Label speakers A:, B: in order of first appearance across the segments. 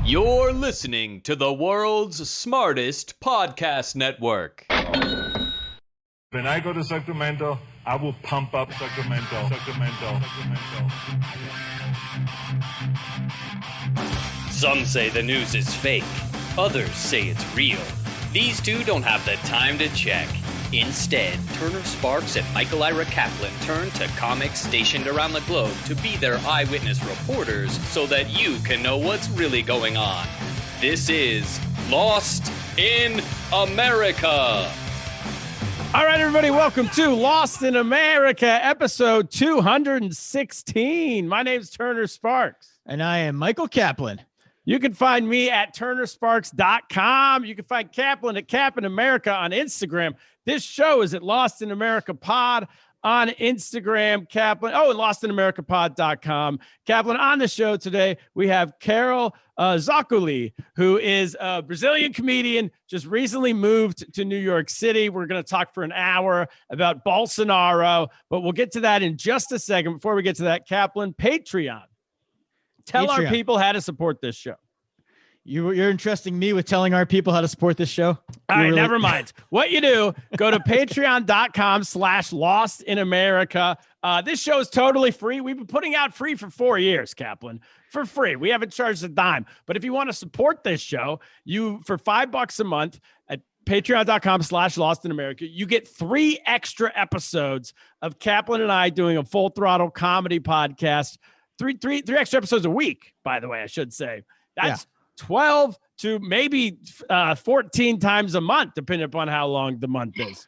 A: You're listening to the world's smartest podcast network.
B: When I go to Sacramento, I will pump up Sacramento.
A: Some say the news is fake. Others say it's real. These two don't have the time to check. Instead, Turner Sparks and Michael Ira Kaplan turn to comics stationed around the globe to be their eyewitness reporters so that you can know what's really going on. This is Lost in America.
C: All right, everybody, welcome to Lost in America, episode 216. My name's Turner Sparks.
D: And I am Michael Kaplan.
C: You can find me at turnersparks.com. You can find Kaplan at Kaplan America on Instagram. This show is at Lost in America Pod on Instagram, Kaplan. Oh, and lostinamericapod.com. Kaplan, on the show today, we have Carol Zoccoli, who is a Brazilian comedian, just recently moved to New York City. We're going to talk for an hour about Bolsonaro, but we'll get to that in just a second. Before we get to that, Kaplan, Patreon. Tell our people how to support this show.
D: You're entrusting me with telling our people how to support this show?
C: All right, never mind. What you do, go to patreon.com/Lost in America. This show is totally free. We've been putting out free for 4 years, Kaplan, for free. We haven't charged a dime. But if you want to support this show, for $5 a month at patreon.com/Lost in America, you get 3 extra episodes of Kaplan and I doing a full throttle comedy podcast. Three extra episodes a week, by the way, I should say. That's 12 to maybe 14 times a month, depending upon how long the month is.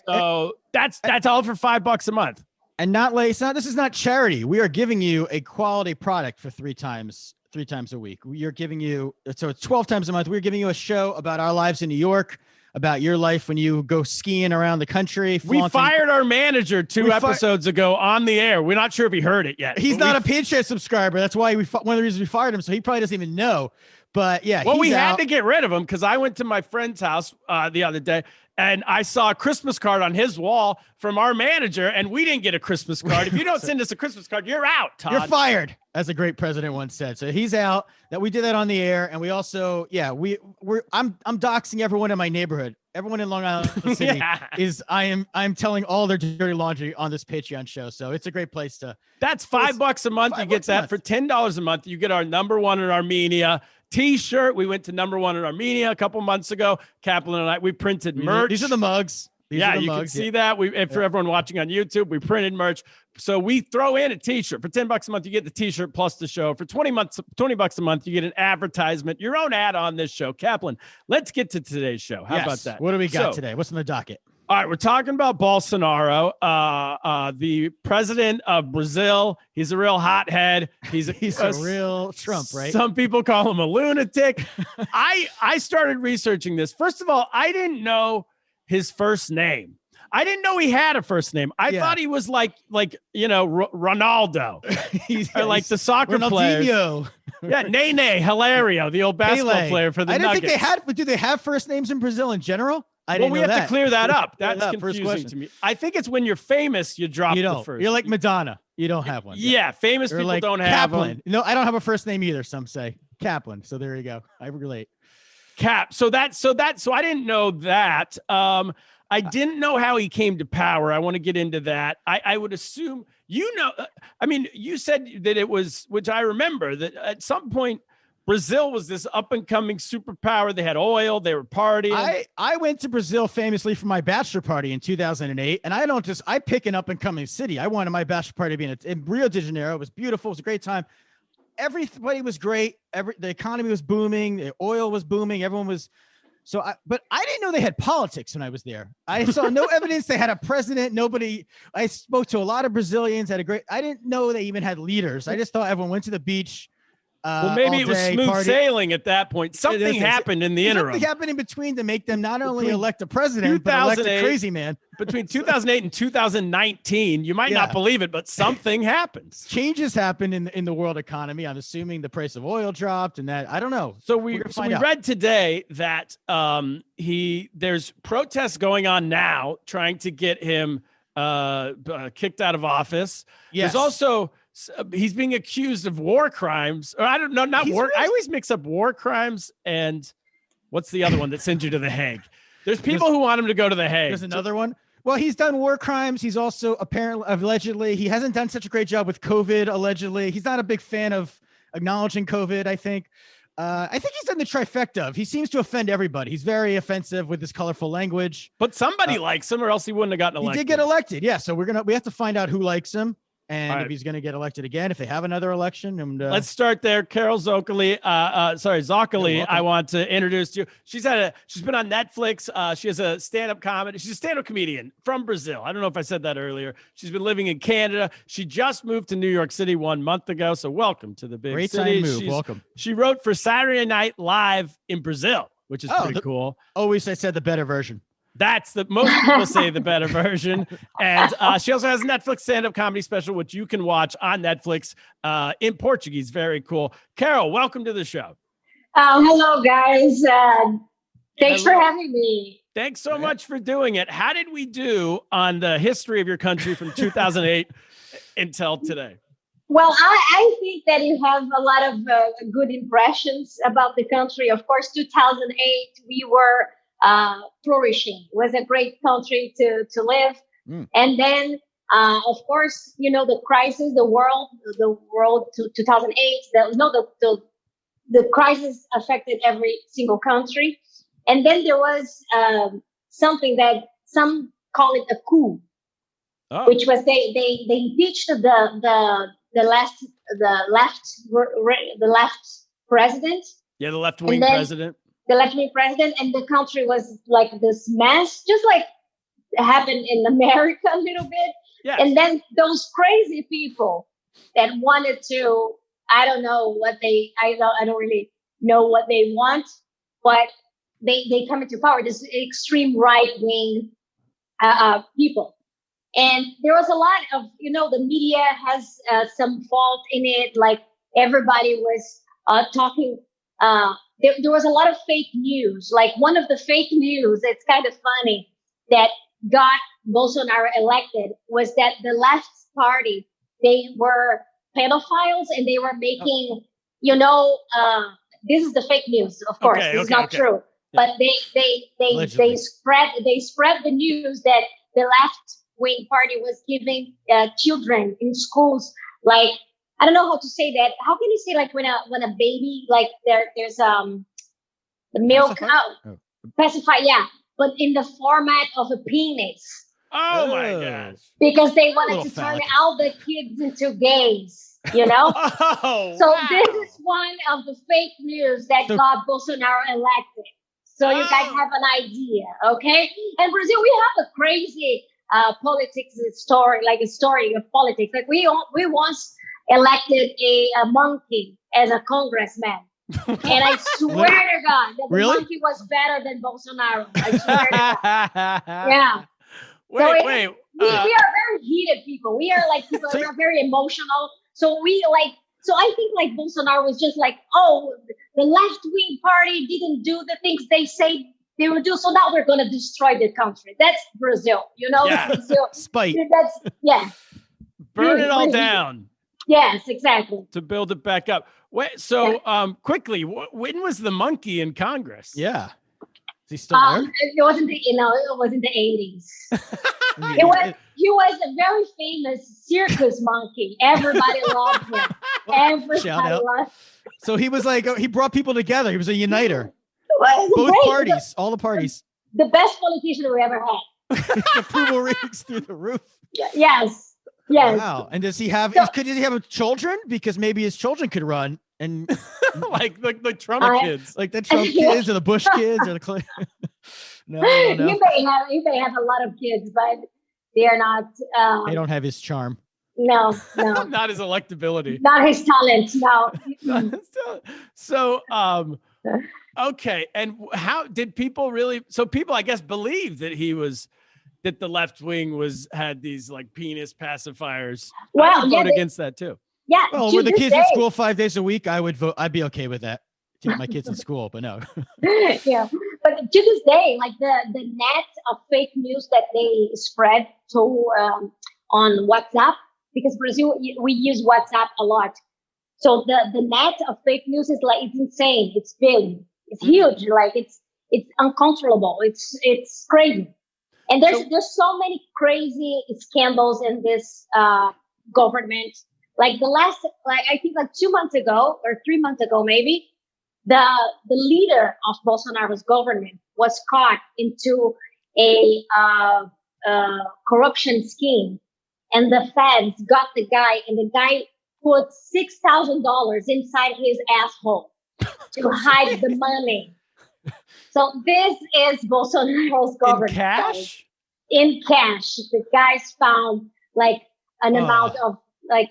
C: So that's all for $5 a month.
D: And this is not charity. We are giving you a quality product for three times a week. So it's 12 times a month. We're giving you a show about our lives in New York, about your life when you go skiing around the country.
C: We fired our manager 2 episodes ago on the air. We're not sure if he heard it yet.
D: He's not a Patreon subscriber. That's why one of the reasons we fired him. So he probably doesn't even know. But yeah,
C: we had to get rid of him because I went to my friend's house the other day and I saw a Christmas card on his wall from our manager, and we didn't get a Christmas card. If you don't send us a Christmas card, you're out, Todd.
D: You're fired, as a great president once said. So he's out. That we did that on the air, and we also, I'm doxing everyone in my neighborhood. Everyone in Long Island City I'm telling all their dirty laundry on this Patreon show. So it's a great place to.
C: That's $5 a month. You get that for $10 a month. You get our #1 in Armenia T-shirt. We went to #1 in Armenia a couple months ago. Kaplan and I, we printed merch.
D: These are the mugs.
C: You can see that. For everyone watching on YouTube, we printed merch. So we throw in a T-shirt for $10 a month. You get the T-shirt plus the show. For $20 a month, you get an advertisement, your own ad on this show. Kaplan, let's get to today's show. How about that?
D: What do we got today? What's on the docket?
C: All right, we're talking about Bolsonaro, the president of Brazil. He's a real hothead. He's
D: a real Trump, right?
C: Some people call him a lunatic. I started researching this. First of all, I didn't know his first name. I didn't know he had a first name. I thought he was like Ronaldo, or like the soccer player. Nene Hilario, the old basketball player for the Nuggets.
D: I didn't think they had. But do they have first names in Brazil in general?
C: We have to clear that up. That's confusing to me. I think it's when you're famous, you drop the first.
D: You're like Madonna. You don't have one.
C: Yeah, famous people like don't have
D: Kaplan. No, I don't have a first name either. Some say Kaplan. So there you go. I relate.
C: So I didn't know that. I didn't know how he came to power. I want to get into that. I would assume, you said that it was, which I remember, that at some point Brazil was this up and coming superpower. They had oil. They were partying.
D: I went to Brazil famously for my bachelor party in 2008. And I pick an up and coming city. I wanted my bachelor party to be in Rio de Janeiro. It was beautiful. It was a great time. Everybody was great. The economy was booming. The oil was booming. Everyone was. But I didn't know they had politics when I was there. I saw no evidence they had a president. I spoke to a lot of Brazilians. I didn't know they even had leaders. I just thought everyone went to the beach.
C: Maybe it was smooth sailing at that point. Something happened in the interim.
D: Something happened in between to make them not only elect a president, but elect a crazy man.
C: Between 2008 and 2019, you might not believe it, but something happens.
D: Changes happened in the world economy. I'm assuming the price of oil dropped and that. I don't know.
C: So we read today that there's protests going on now trying to get him kicked out of office. Yes. There's also He's being accused of war crimes. Or I don't know, not war. I always mix up war crimes and what's the other one that sends you to the Hague? There's people who want him to go to the Hague.
D: There's another one. Well, he's done war crimes. He's also allegedly, he hasn't done such a great job with COVID, allegedly. He's not a big fan of acknowledging COVID, I think. I think he's done the trifecta of, he seems to offend everybody. He's very offensive with his colorful language.
C: But somebody likes him or else he wouldn't have gotten elected.
D: He did get elected. Yeah. So we have to find out who likes him. And if he's going to get elected again, if they have another election. And
C: let's start there. Carol Zoccoli, Zoccoli, I want to introduce to you. She's been on Netflix. She has a stand-up comedy. She's a stand-up comedian from Brazil. I don't know if I said that earlier. She's been living in Canada. She just moved to New York City 1 month ago. So welcome to the big
D: great
C: city.
D: Time move. Welcome.
C: She wrote for Saturday Night Live in Brazil, which is pretty cool.
D: Always I said the better version.
C: That's most people say the better version. And she also has a Netflix stand-up comedy special, which you can watch on Netflix in Portuguese. Very cool. Carol, welcome to the show.
E: Hello, guys. Thanks for having me.
C: Thanks so much for doing it. How did we do on the history of your country from 2008 until today?
E: Well, I think that you have a lot of good impressions about the country. Of course, 2008, we were flourishing. It was a great country to live. And then, of course, the crisis, the world, 2008, the crisis affected every single country. And then there was something that some call it a coup, which was they impeached the left president.
C: Yeah, the left-wing president.
E: The left-wing president, and the country was like this mess, just like happened in America a little bit.
C: Yes.
E: And then those crazy people that wanted to, I don't really know what they want, but they come into power, this extreme right-wing people. And there was a lot of, the media has some fault in it. Like everybody was talking, there was a lot of fake news. Like one of the fake news, it's kind of funny, that got Bolsonaro elected was that the left party, they were pedophiles and they were making, this is the fake news, of course. It's not true. But they spread the news that the left wing party was giving children in schools, like, I don't know how to say that. How can you say, like, when a baby, like there's the milk pacifier, yeah, but in the format of a penis.
C: Oh my gosh!
E: Because they wanted to turn all the kids into gays, So this is one of the fake news that got Bolsonaro elected. So you guys have an idea, okay? And Brazil, we have a crazy politics story, like a story of politics. Like we once elected a monkey as a congressman. And I swear to God that the monkey was better than Bolsonaro. I swear to God. Yeah.
C: Wait.
E: We are very heated people. We are like people who are very emotional. So I think like Bolsonaro was just like, the left-wing party didn't do the things they say they would do. So now we're going to destroy the country. That's Brazil,
C: Yeah.
E: Brazil.
D: Spite.
C: Burn it all down.
E: Yes, exactly.
C: To build it back up. Wait, so quickly, when was the monkey in Congress?
D: Yeah. Is he still there?
E: It wasn't it was in the 80s. He was a very famous circus monkey. Everybody loved him. Everybody loved him.
D: So he was like, he brought people together. He was a uniter. Both parties, all the parties.
E: The best politician we ever had.
D: Approval ratings through the roof.
E: Yes. Yes.
D: Wow. And does he have? Does he have children? Because maybe his children could run and
C: like the Trump kids,
D: like the Trump kids or the Bush kids or the. No.
E: You may have a lot of kids, but they are not.
D: They don't have his charm.
E: No.
C: Not his electability.
E: Not his talent. No.
C: So, okay. And how did people really? So people, I guess, believe that that the left wing had these like penis pacifiers.
E: Well,
C: I would vote against that too.
E: Yeah.
D: Well, were the kids in school 5 days a week? I would vote. I'd be okay with that. Keep my kids in school, but no.
E: Yeah. But to this day, like the net of fake news that they spread on WhatsApp, because Brazil, we use WhatsApp a lot. So the net of fake news is like, it's insane. It's big. It's huge. Like it's uncontrollable. It's crazy. And there's so many crazy scandals in this government. Like I think 2 months ago or 3 months ago, maybe the leader of Bolsonaro's government was caught into a corruption scheme, and the feds got the guy, and the guy put $6,000 inside his asshole to hide the money. So this is Bolsonaro's government.
C: In cash?
E: In cash. The guys found like an amount of like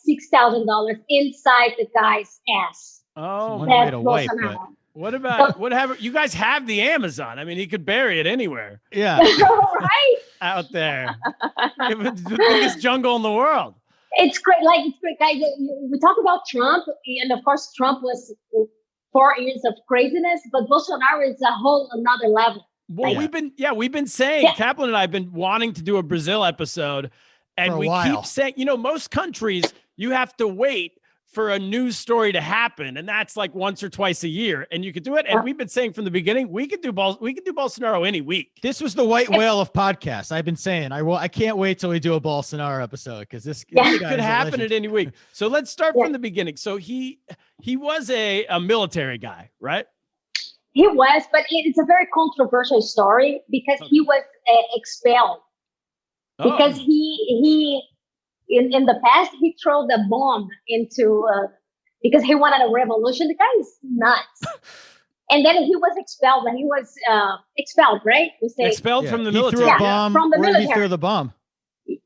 E: $6,000 inside the guy's ass.
C: Oh,
D: One
C: my.
D: way to wipe, but
C: What about whatever? You guys have the Amazon. I mean, he could bury it anywhere
D: yeah.
E: Right?
C: out there. It was the biggest jungle in the world.
E: It's great. Like, it's great, guys. We talk about Trump, and of course, Trump was 4 years of craziness, but Bolsonaro is a whole another level.
C: Well, we've been saying, Kaplan and I have been wanting to do a Brazil episode, and we keep saying, most countries, you have to wait for a news story to happen, and that's like once or twice a year, and you could do it. And we've been saying from the beginning, we could do Bolsonaro any week.
D: This was the white whale of podcasts. I've been saying I can't wait till we do a Bolsonaro episode, because this guy
C: could happen at any week. So let's start from the beginning. So he was a military guy, right?
E: He was, but it's a very controversial story because he was expelled because he in the past he threw the bomb into because he wanted a revolution. The guy is nuts. And then he was expelled. And he was expelled, right? We say
C: expelled from the military.
D: He threw a bomb.
E: From the military.
D: Where did he throw the bomb?
E: It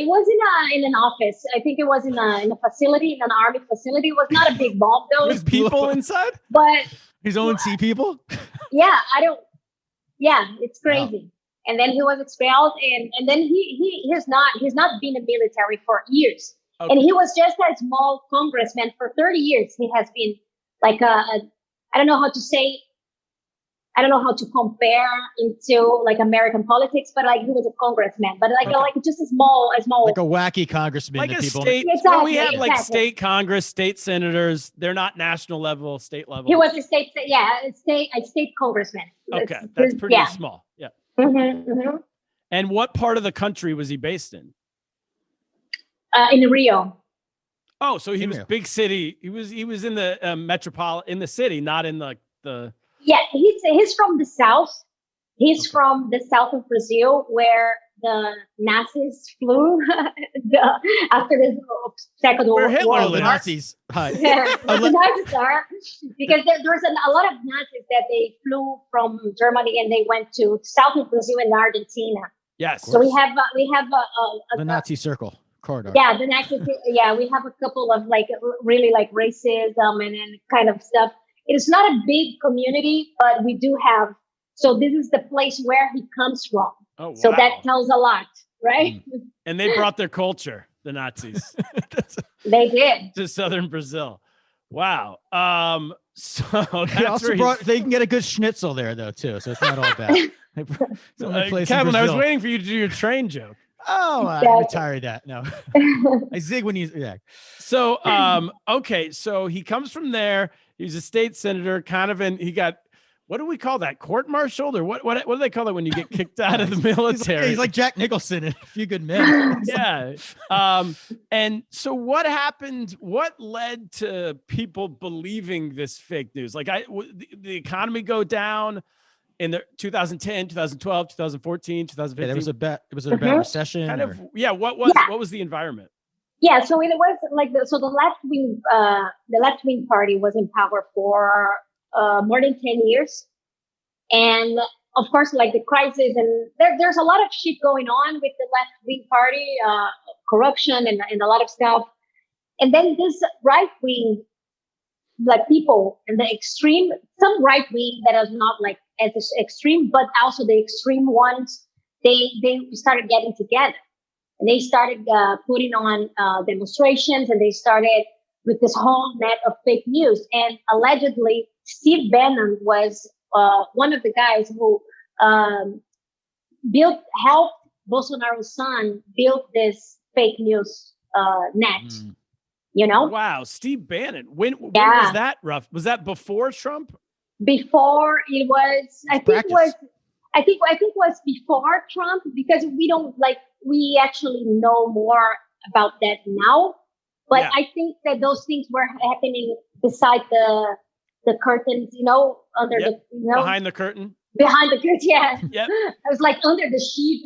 E: was in an office. I think it was in a facility, in an army facility. It was not a big bomb though.
C: With people inside?
E: But
D: his own sea people?
E: It's crazy. Wow. And then he was expelled, and then he's not been in the military for years. Okay. And he was just a small congressman for 30 years. He has been like I don't know how to say, I don't know how to compare into like American politics, but like he was a congressman, but like just a small
D: like a wacky congressman.
C: Like a
D: people
C: state.
E: Exactly,
C: we have like state Congress, state senators. They're not national level, state level.
E: He was a state congressman.
C: Okay, that's pretty small. Yeah.
E: Mm-hmm, mm-hmm.
C: And what part of the country was he based in?
E: In Rio.
C: Oh, so he was big city. He was in the metropolitan, in the city, not in the.
E: Yeah, he's from the south. He's from the south of Brazil, where the Nazis flew after the Second World War.
C: Where Hitler
D: lived. Nazis. Hi.
E: The Nazis are, because there's a lot of Nazis that they flew from Germany and they went to south of Brazil and Argentina.
C: Yes.
E: So we have
D: the Nazi circle corridor.
E: Yeah, the Nazi. Yeah, we have a couple of like really like racism and kind of stuff. It's not a big community, but we do have. So this is the place where he comes from.
C: Oh, wow.
E: So that tells a lot, right?
C: And they brought their culture, the Nazis.
E: They did.
C: To southern Brazil. Wow. So
D: they also they can get a good schnitzel there though too, so it's not all bad.
C: Kevin, I was waiting for you to do your train joke.
D: Oh, I retired that. No, I zig when you. Yeah.
C: So, okay. So he comes from there. He's a state senator, kind of, and he got, what do we call that? Court-martialed, or what do they call that when you get kicked out of the military?
D: He's like Jack Nicholson in A Few Good Men.
C: Yeah. And so what happened? What led to people believing this fake news? Like the economy go down in the 2010, 2012, 2014, 2015.
D: Yeah, it was a bad recession.
C: Kind of, what was the environment?
E: Yeah, so it was like the left wing party was in power for more than 10 years, and of course, like the crisis, and there's a lot of shit going on with the left wing party, corruption and a lot of stuff, and then this right wing, like people in the extreme, some right wing that is not like as extreme, but also the extreme ones, they started getting together. And they started putting on demonstrations, and they started with this whole net of fake news. And allegedly, Steve Bannon was one of the guys who helped Bolsonaro's son built this fake news net. You know?
C: Wow, Steve Bannon. When
E: Yeah.
C: was that rough? Was that before Trump?
E: Before it was, I think it was before Trump, because we actually know more about that now. But
C: Yeah.
E: I think that those things were happening beside the curtains, under
C: Yep.
E: the,
C: Behind the curtain.
E: behind the curtains. Yeah.
C: Yep.
E: I was like under the sheet.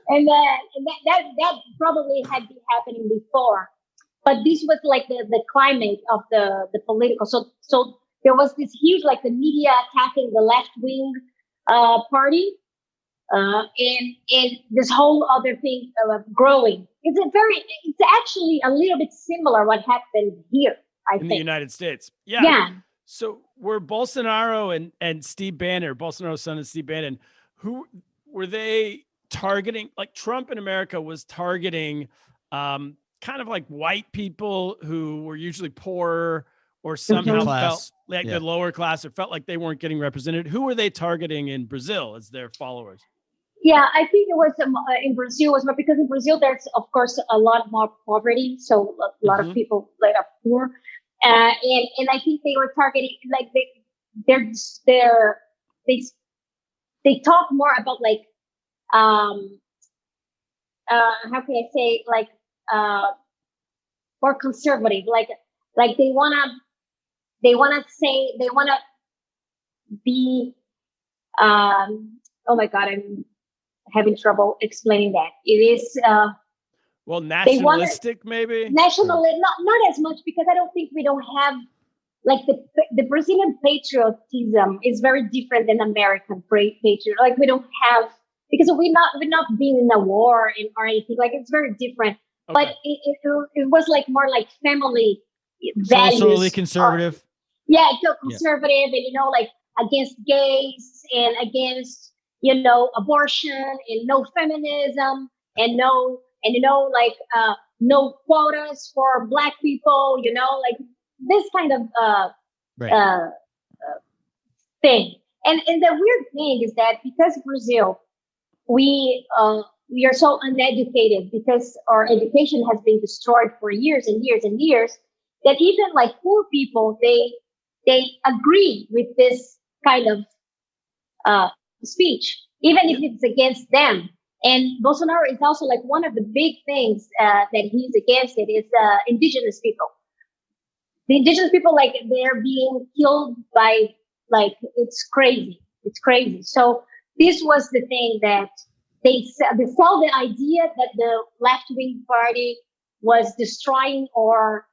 E: And that probably had been happening before, but this was like the climate of the political. So there was this huge, like, the media attacking the left wing party, and this whole other thing growing. It's actually a little bit similar what happened here, I
C: In
E: think.
C: the United States. Yeah.
E: Yeah.
C: So were Bolsonaro and Steve Bannon, or Bolsonaro's son and Steve Bannon, who were they targeting? Like, Trump in America was targeting kind of like white people who were usually poor or somehow felt like the lower class, or felt like they weren't getting represented. Who were they targeting in Brazil as their followers?
E: Yeah, I think it was in Brazil was more, because in Brazil there's of course a lot more poverty, so a lot of people like are poor, and I think they were targeting, like, they talk more about, like, how can I say, like, more conservative, like they wanna be oh my God, I'm having trouble explaining that. It is
C: well, nationalistic, maybe
E: national, not as much, because I don't think we don't have, like, the Brazilian patriotism is very different than American patriot. Like, we don't have, because we're not being in a war or anything. Like, it's very different. Okay. But it was like more like family values.
D: Socially conservative.
E: So conservative, and like against gays and against abortion, and no feminism, and no quotas for Black people, like this kind of thing. And the weird thing is that because Brazil, we are so uneducated, because our education has been destroyed for years and years and years, that even like poor people, they agree with this kind of speech, even if it's against them. And Bolsonaro is also, like, one of the big things that he's against it is indigenous people. The indigenous people, like, they're being killed by, like, it's crazy. It's crazy. So this was the thing that they sell the idea that the left-wing party was destroying our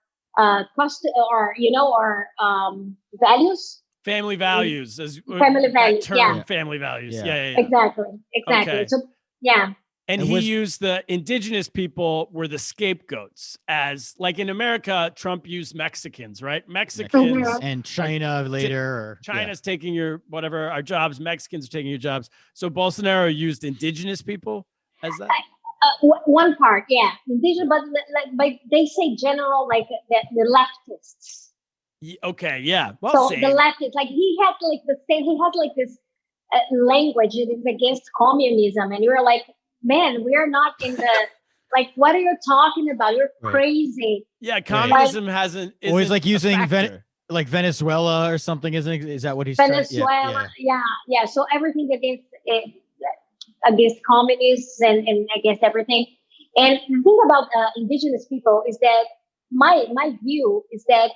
E: values.
C: Family values, as
E: family values,
C: term, family values. Yeah.
E: Exactly.
C: Okay.
E: So, yeah.
C: And he used the indigenous people were the scapegoats, as, like, in America, Trump used Mexicans, right? Mexicans
D: and China later.
C: China's taking our jobs. Mexicans are taking your jobs. So Bolsonaro used indigenous people as that?
E: One part, yeah. Indigenous, but they say general, like the leftists.
C: Okay, yeah. Well,
E: so the leftists, like, he has like this language that is against communism, and you're like, man, we are not in the like, what are you talking about? You're crazy.
C: Yeah, communism hasn't.
D: Always like using like Venezuela or something, is that what he's
E: Venezuela? Yeah. So everything against communists and against everything. And the thing about indigenous people is that my view is that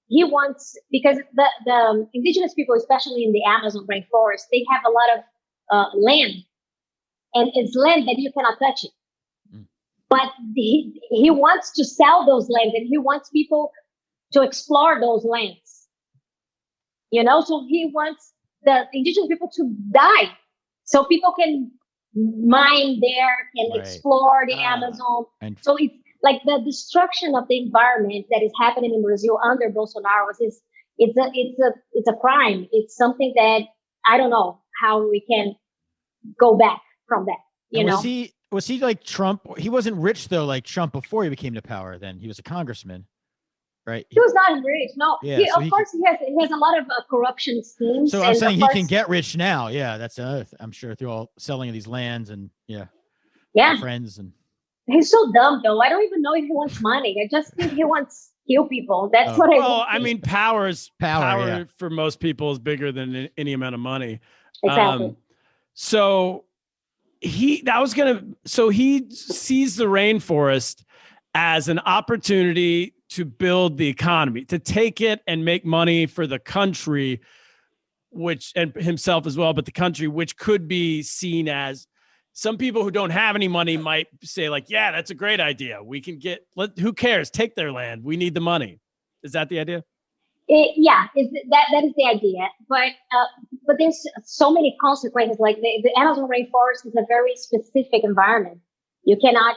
E: he wants, because the indigenous people, especially in the Amazon rainforest, they have a lot of land, and it's land that you cannot touch it. But he wants to sell those lands, and he wants people to explore those lands. So he wants the indigenous people to die, so people can mine there, can explore the Amazon. And so it's like the destruction of the environment that is happening in Brazil under Bolsonaro it's a crime. It's something that I don't know how we can go back from that.
D: Was he like Trump? He wasn't rich though, like Trump, before he became to power. Then he was a congressman. right?
E: He was not rich. No,
D: Yeah,
E: he,
D: so
E: of course he has a lot of corruption schemes.
D: So I'm
E: and
D: saying
E: of
D: he
E: course,
D: can get rich now. Yeah, that's another. I'm sure through all selling of these lands and
E: yeah,
D: friends and.
E: he's so dumb though. I don't even know if he wants money. I just think he wants to kill people. That's
D: Oh.
E: what I
C: Well,
E: think.
C: I mean,
D: Power, yeah.
C: for most people is bigger than any amount of money.
E: Exactly.
C: So he sees the rainforest as an opportunity to build the economy, to take it and make money for the country, and himself as well, but the country, which could be seen as, some people who don't have any money might say like, yeah, that's a great idea. We can who cares? Take their land. We need the money. Is that the idea?
E: That is the idea. But there's so many consequences. Like the Amazon rainforest is a very specific environment. You cannot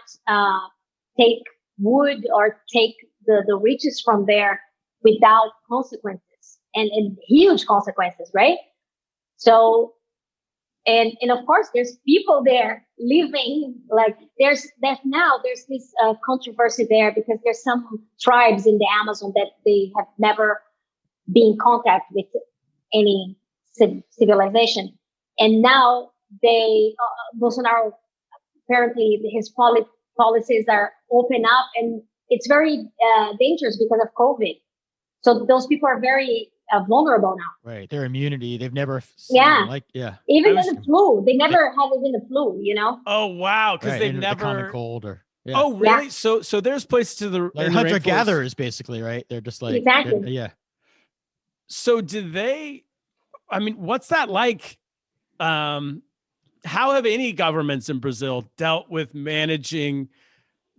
E: take wood or take the riches from there without consequences and huge consequences, right? So and of course there's people there living, like there's this controversy there because there's some tribes in the Amazon that they have never been in contact with any civilization, and now Bolsonaro, apparently his policies are open up, and it's very dangerous because of COVID. So those people are very vulnerable now.
D: Right, their immunity, they've never
E: Even the flu, they never had even the flu.
C: Oh wow, because they've never
D: the common cold or. Yeah.
C: Oh really?
E: Yeah.
C: So there's places to the
D: like hunter gatherers, basically, right? They're just like
E: exactly.
D: Yeah.
C: So what's that like? How have any governments in Brazil dealt with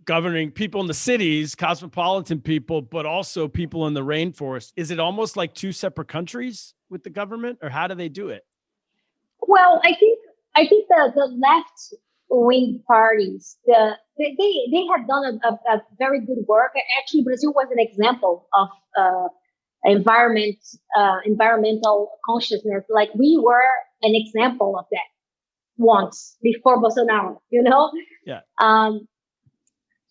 C: governing people in the cities, cosmopolitan people, but also people in the rainforest? Is it almost like two separate countries with the government, or how do they do it?
E: Well, I think the left wing parties, they have done a very good work. Actually, Brazil was an example of environmental consciousness. Like we were an example of that once before Bolsonaro,
C: Yeah.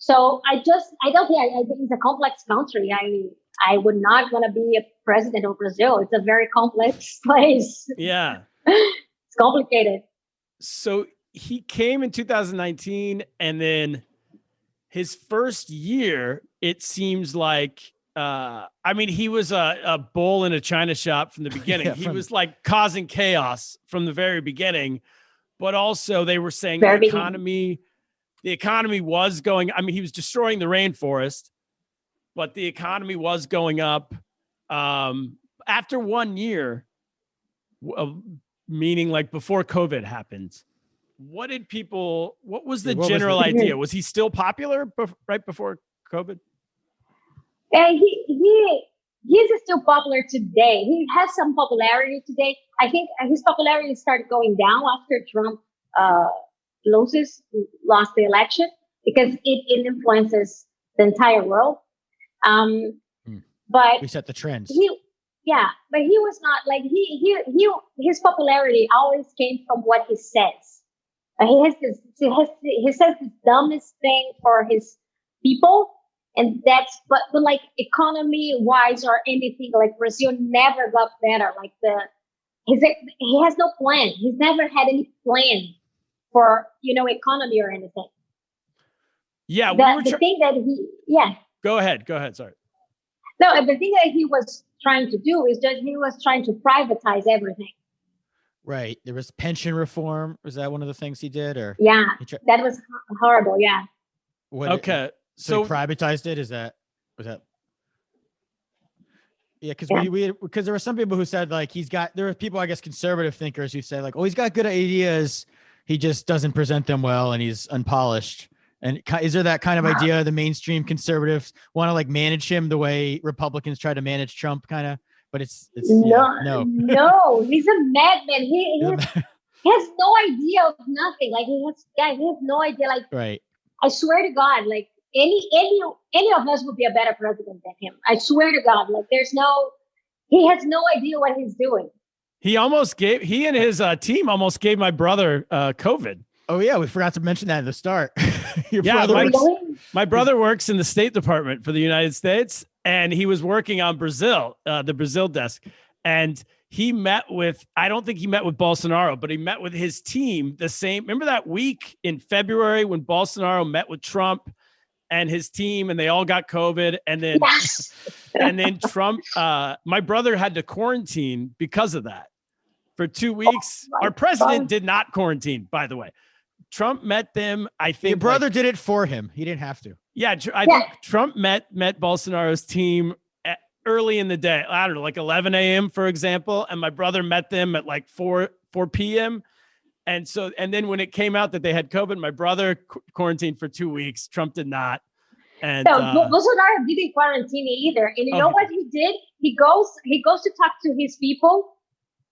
E: So I don't think I think it's a complex country. I would not want to be a president of Brazil. It's a very complex place.
C: Yeah.
E: It's complicated.
C: So he came in 2019, and then his first year, it seems like, he was a bull in a china shop from the beginning. He was like causing chaos from the very beginning, but also they were saying the economy was going, he was destroying the rainforest, but the economy was going up. After 1 year, meaning like before COVID happened, what was the general idea? Was he still popular right before COVID?
E: He's still popular today. He has some popularity today. I think his popularity started going down after Trump lost the election, because it influences the entire world. But
D: we set the trends.
E: But he was not like his popularity always came from what he says. He says the dumbest thing for his people, and but like economy wise or anything, like Brazil never got better. Like he has no plan. He's never had any plan for economy or anything.
C: Yeah,
E: the thing that
C: Go ahead. Sorry.
E: No, the thing that he was trying to do is that he was trying to privatize everything.
D: Right. There was pension reform. Was that one of the things he did? Or
E: that was horrible. Yeah.
C: Okay.
D: So he privatized it. Was that? Yeah, because there were some people who said like there were people, I guess, conservative thinkers who said like, oh, he's got good ideas, he just doesn't present them well, and he's unpolished. And is there that kind of idea the mainstream conservatives want to like manage him the way Republicans try to manage Trump, kind of? But it's no,
E: he's a madman. He has no idea of nothing. Like he has no idea. Like
D: right.
E: I swear to God, like any of us would be a better president than him. I swear to God, like he has no idea what he's doing.
C: He and his team almost gave my brother COVID.
D: Oh yeah, we forgot to mention that at the start.
C: My brother works in the State Department for the United States, and he was working on Brazil, the Brazil desk. And he met with, I don't think he met with Bolsonaro, but he met with his team the same. Remember that week in February when Bolsonaro met with Trump and his team and they all got COVID? And then,
E: Yes.
C: and then Trump, my brother had to quarantine because of that for 2 weeks. Our president did not quarantine, by the way. Trump met them. I think
D: Your brother did it for him. He didn't have to.
C: Yeah, I think Trump met Bolsonaro's team early in the day. I don't know, like 11 a.m., for example. And my brother met them at like 4 p.m. And then when it came out that they had COVID, my brother quarantined for 2 weeks. Trump did not. And
E: Bolsonaro didn't quarantine either. And you know what he did? He goes to talk to his people.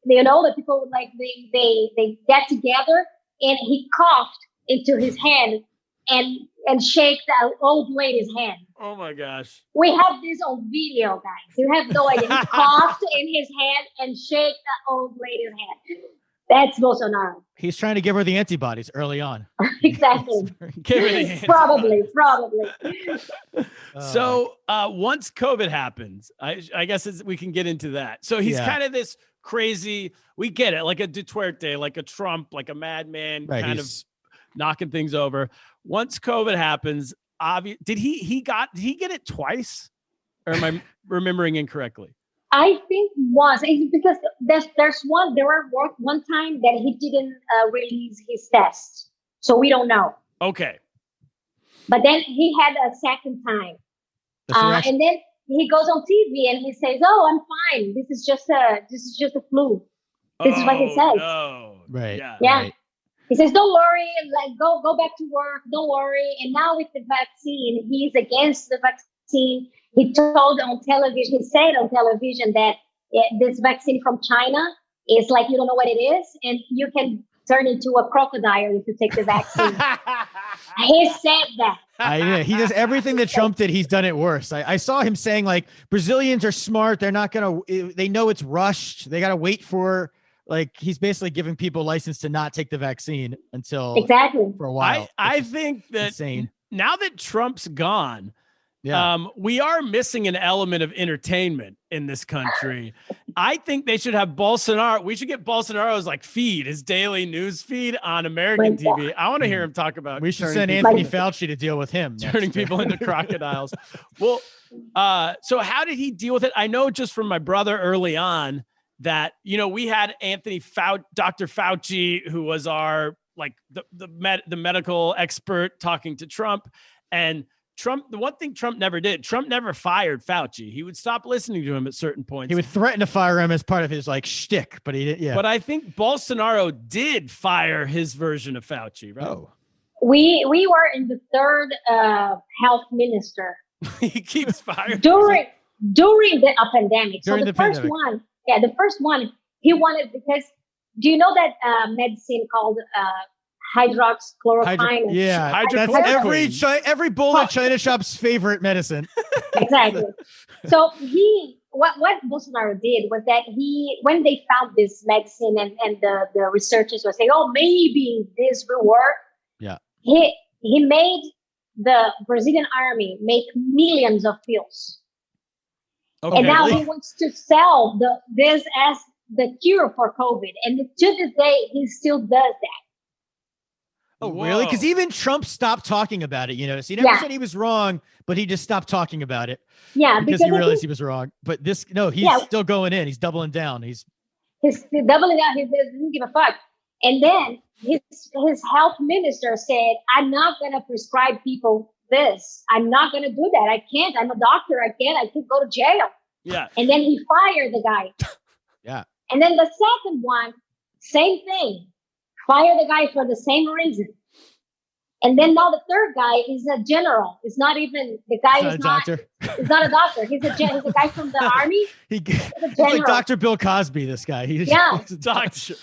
E: You know, the people like they get together, and he coughed into his hand and shake the old lady's hand.
C: Oh my gosh.
E: We have this on video, guys. You have no idea. He coughed in his hand and shake the old lady's hand. That's Bolsonaro.
D: He's trying to give her the antibodies early on.
E: Exactly. Probably.
C: So once COVID happens, I guess we can get into that. So he's kind of this crazy, we get it, like a Duterte, like a Trump, like a madman, kind of knocking things over. Once COVID happens, did he get it twice? Or am I remembering incorrectly?
E: I think once, because there's one time that he didn't release his test, so we don't know.
C: Okay.
E: But then he had a second time, and then he goes on TV and he says, "Oh, I'm fine. This is just a flu." This is what he says.
C: No.
D: Right.
E: Yeah.
D: Right.
E: He says, "Don't worry. Like go back to work. Don't worry." And now with the vaccine, he's against the vaccine. He told on television, he said on television that this vaccine from China is like, you don't know what it is, and you can turn into a crocodile if you take the vaccine. He said that.
D: He does everything that Trump did. He's done it worse. I saw him saying like, Brazilians are smart. They're not going to, they know it's rushed. They got to wait for, like, he's basically giving people license to not take the vaccine until for a while.
C: I think that
D: insane.
C: Now that Trump's gone,
D: yeah.
C: We are missing an element of entertainment in this country. I think they should have Bolsonaro. We should get Bolsonaro's like feed, his daily news feed on American TV. I want to hear him talk about.
D: We should send Anthony Fauci to deal with him.
C: Turning people into crocodiles. Well, so how did he deal with it? I know just from my brother early on that, you know, we had Dr. Fauci, who was our like the medical expert talking to Trump, and Trump, the one thing Trump never did, Trump never fired Fauci. He would stop listening to him at certain points.
D: He would threaten to fire him as part of his like shtick, but he didn't. Yeah.
C: But I think Bolsonaro did fire his version of Fauci, right?
D: Oh.
E: We were in the third health minister.
C: He keeps firing
E: during the pandemic.
D: During
E: the first one, he wanted, because do you know that medicine called hydroxychloroquine?
D: That's every bowl at China shop's favorite medicine.
E: Exactly. So what Bolsonaro did was that when they found this medicine and the researchers were saying, oh, maybe this will work.
D: Yeah.
E: He made the Brazilian army make millions of pills.
C: Okay.
E: And now he wants to sell this as the cure for COVID. And to this day, he still does that.
D: Oh, really? Because even Trump stopped talking about it. You know, so he never said he was wrong, but he just stopped talking about it.
E: Yeah,
D: because he realized he was wrong. But he's still going in. He's doubling down. He's
E: doubling down. He doesn't give a fuck. And then his health minister said, "I'm not going to prescribe people this. I'm not going to do that. I can't. I'm a doctor. I can't. I could go to jail."
C: Yeah.
E: And then he fired the guy.
D: Yeah.
E: And then the second one, same thing. Fire the guy for the same reason. And then now the third guy is a general. It's not even the guy. He's not a doctor. He's not a doctor. He's a guy from the army.
D: He's like Dr. Bill Cosby. This guy. He's a doctor.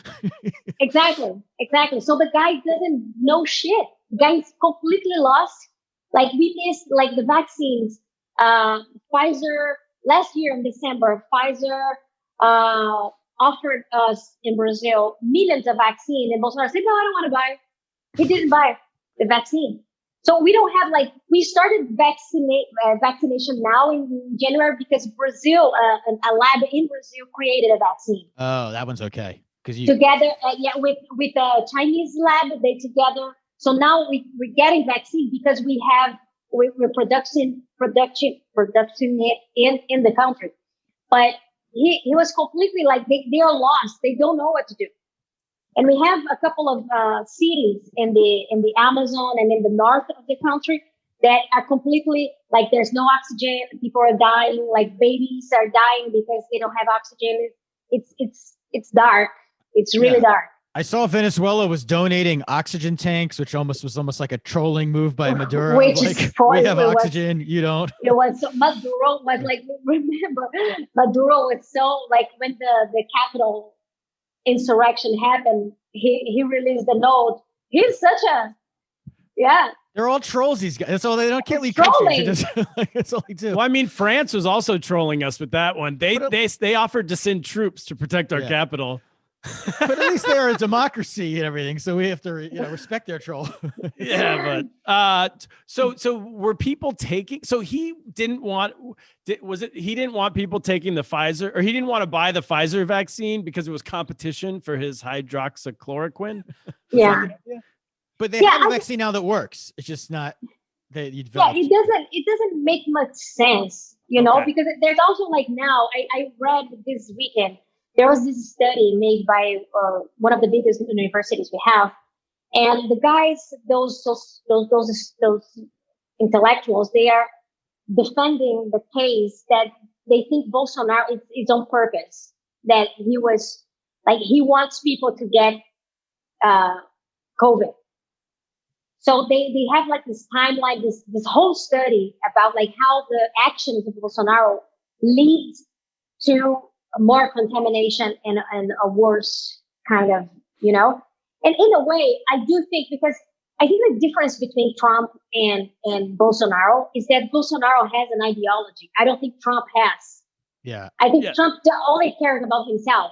E: Exactly. So the guy doesn't know shit. The guy is completely lost. Like we missed like the vaccines. Pfizer last year in December. Pfizer offered us in Brazil millions of vaccine, and Bolsonaro said, "No, I don't want to buy." He didn't buy the vaccine. So we don't have we started vaccination now in January because Brazil, a lab in Brazil created a vaccine.
D: Oh, that one's okay. Because
E: together, with a Chinese lab, they together. So now we're getting vaccine because we're production it in the country. But he was completely they are lost. They don't know what to do. And we have a couple of cities in the Amazon and in the north of the country that are completely there's no oxygen. People are dying. Babies are dying because they don't have oxygen. It's dark. It's really dark.
D: I saw Venezuela was donating oxygen tanks, which was almost like a trolling move by Maduro.
E: Which is
D: we have oxygen, you don't.
E: It was Maduro was remember Maduro was so when the capital insurrection happened, he released the note. He's such a
D: They're all trolls, these guys. That's all they don't can't leave
E: trolling.
D: countries. That's all they do.
C: Well, I mean, France was also trolling us with that one. They offered to send troops to protect our capital.
D: But at least they're a democracy and everything, so we have to respect their troll.
C: But so were people taking? So he didn't want he didn't want people taking the Pfizer, or he didn't want to buy the Pfizer vaccine because it was competition for his hydroxychloroquine.
E: Yeah.
D: But they have a vaccine now that works. It's just not that you developed.
E: Yeah, it doesn't make much sense, because there's also now I read this weekend. There was this study made by one of the biggest universities we have, and the guys, those intellectuals, they are defending the case that they think Bolsonaro is on purpose, that he was he wants people to get COVID. So they have this timeline, this whole study about how the actions of Bolsonaro lead to more contamination and a worse kind of, and in a way, I do think, because I think the difference between Trump and Bolsonaro is that Bolsonaro has an ideology. I don't think Trump has.
D: Yeah.
E: I think Trump only cares about himself.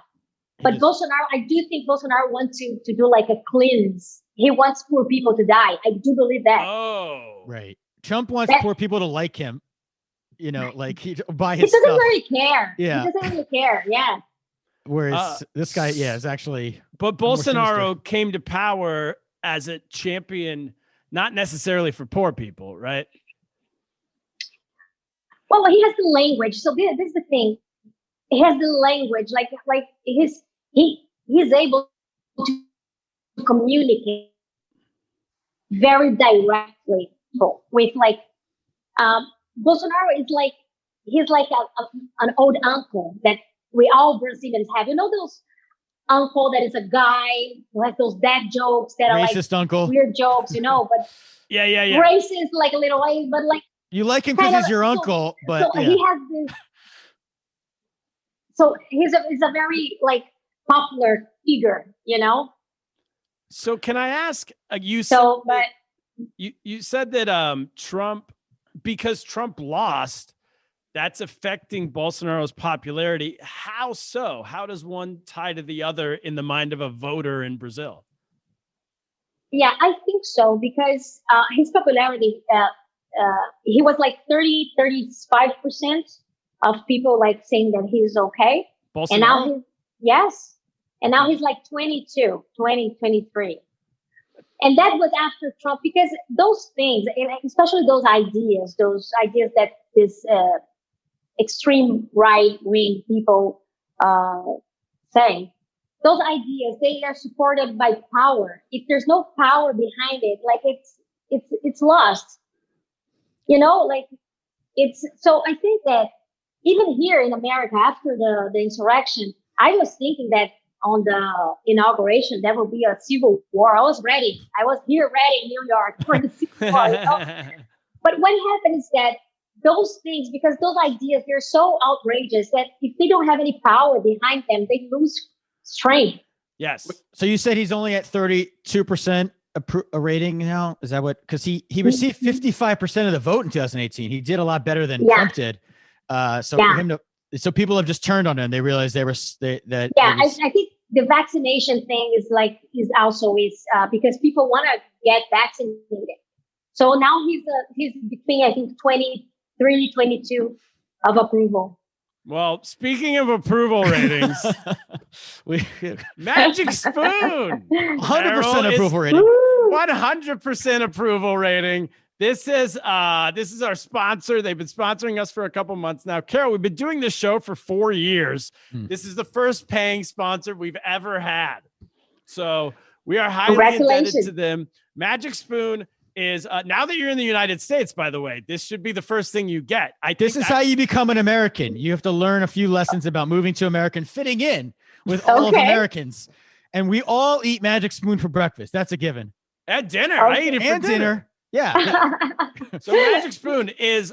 E: But Bolsonaro, I do think Bolsonaro wants to do a cleanse. He wants poor people to die. I do believe that.
C: Oh,
D: right. Trump wants poor people to like him. He buy his
E: stuff. He doesn't
D: stuff.
E: really care.
D: Yeah.
E: He doesn't really care. Yeah.
D: Whereas this guy, is actually.
C: But Bolsonaro came to power as a champion, not necessarily for poor people, right?
E: Well, he has the language. So this is the thing. He has the language. He's able to communicate very directly with Bolsonaro is he's an old uncle that we all Brazilians have. Those uncle that is a guy who has those dad jokes that
D: racist
E: are
D: uncle.
E: Weird jokes, but
C: yeah.
E: Racist a little way, but
D: you like him because he's your uncle, but
E: so he has this. So he's a very popular figure,
C: So can I ask you? You said that Trump, because Trump lost, that's affecting Bolsonaro's popularity. How so? How does one tie to the other in the mind of a voter in Brazil?
E: Yeah, I think so, because his popularity, he was 35% of people saying that he's okay.
C: Bolsonaro?
E: And now and now he's 23. And that was after Trump, because those things, and especially those ideas that this extreme right-wing people say, those ideas, they are supported by power. If there's no power behind it, it's lost. So I think that even here in America, after the insurrection, I was thinking that on the inauguration, there will be a civil war. I was ready. I was here ready in New York for the civil war. But what happened is that those things, because those ideas, they're so outrageous that if they don't have any power behind them, they lose strength.
C: Yes.
D: So you said he's only at 32% a rating now? Is that what? Because he received 55% of the vote in 2018. He did a lot better than Trump did. For him to. So people have just turned on him. They realized I think
E: the vaccination thing is also because people want to get vaccinated. So now he's between, I think, 23, 22 of approval.
C: Well, speaking of approval ratings, Magic Spoon,
D: 100% approval rating.
C: 100% approval rating. This is our sponsor. They've been sponsoring us for a couple months now. Carol, we've been doing this show for 4 years. This is the first paying sponsor we've ever had. So we are highly indebted to them. Magic Spoon is now that you're in the United States, by the way, this should be the first thing you get. This is
D: how you become an American. You have to learn a few lessons about moving to America and fitting in with all of Americans. And we all eat Magic Spoon for breakfast. That's a given.
C: At dinner. I eat it for dinner.
D: Yeah.
C: So Magic Spoon is,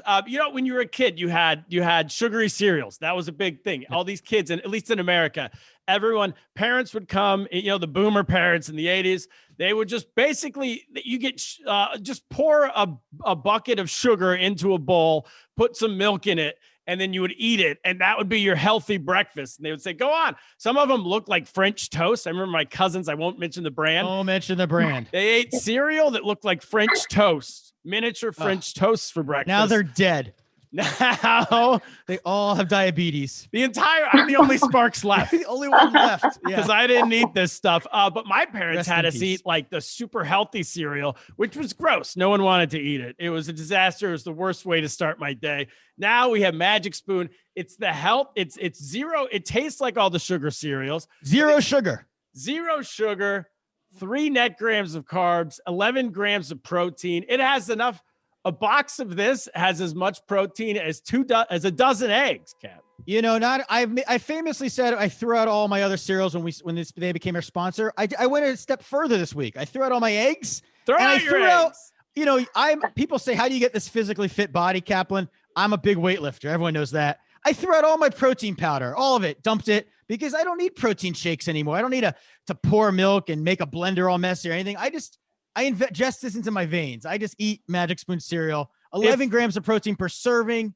C: when you were a kid, you had sugary cereals. That was a big thing. All these kids, and at least in America, parents would come, the boomer parents in the 80s, they would just basically, you get, just pour a bucket of sugar into a bowl, put some milk in it, and then you would eat it. And that would be your healthy breakfast. And they would say, go on. Some of them look like French toast. I remember my cousins, I won't mention the brand.
D: Don't mention the brand.
C: They ate cereal that looked like French toast, miniature French toasts for breakfast.
D: Now they're dead.
C: Now
D: they all have diabetes.
C: I'm the only Sparks left.
D: The only one left.
C: Because I didn't eat this stuff. But my parents had us eat like the super healthy cereal, which was gross. No one wanted to eat it. It was a disaster. It was the worst way to start my day. Now we have Magic Spoon. It's the health. It's zero. It tastes like all the sugar cereals.
D: Zero sugar.
C: 3 net grams of carbs, 11 grams of protein. It has enough. A box of this has as much protein as a dozen eggs, Cap.
D: I famously said I threw out all my other cereals when they became our sponsor. I went a step further this week. I threw out all my eggs. People say, how do you get this physically fit body, Kaplan? I'm a big weightlifter. Everyone knows that. I threw out all my protein powder, all of it, dumped it, because I don't need protein shakes anymore. I don't need to pour milk and make a blender all messy or anything. I ingest this into my veins. I just eat Magic Spoon cereal. 11 grams of protein per serving.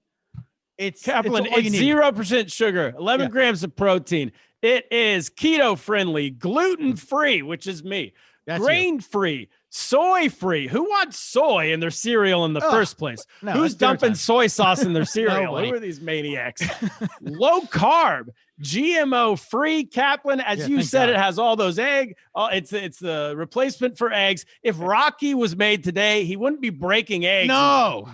C: Kaplan, it's 0% sugar, 11 grams of protein. It is keto friendly, gluten free, which is me, grain free, soy free. Who wants soy in their cereal in the first place?
D: No,
C: who's dumping soy sauce in their cereal? Who are these maniacs? Low carb, GMO free, Kaplan. As you said, it has all those eggs. It's the replacement for eggs. If Rocky was made today, he wouldn't be breaking eggs.
D: No.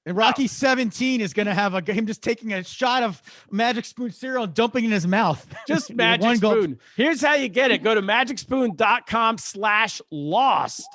D: And Rocky 17 is going to have him just taking a shot of Magic Spoon cereal and dumping it in his mouth.
C: Just Magic Spoon. Here's how you get it. Go to magicspoon.com/lost.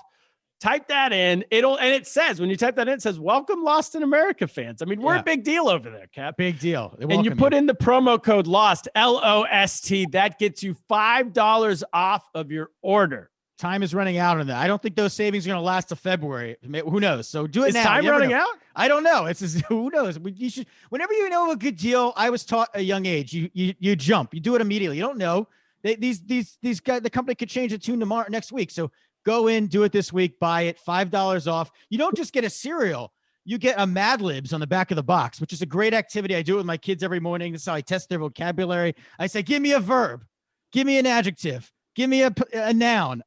C: Type that in. It says, when you type that in, it says, welcome Lost in America fans. I mean, we're a big deal over there, Cap.
D: Big deal.
C: And you put in the promo code LOST, LOST. That gets you $5 off of your order.
D: Time is running out on that. I don't think those savings are going to last till February. Who knows? So do it now.
C: Is time running out?
D: I don't know. Who knows? You should. Whenever you know a good deal, I was taught at a young age. You jump. You do it immediately. You don't know. These guys. The company could change the tune next week. So go in, do it this week. Buy it. $5 off. You don't just get a cereal. You get a Mad Libs on the back of the box, which is a great activity. I do it with my kids every morning. This is how I test their vocabulary. I say, give me a verb. Give me an adjective. Give me a noun.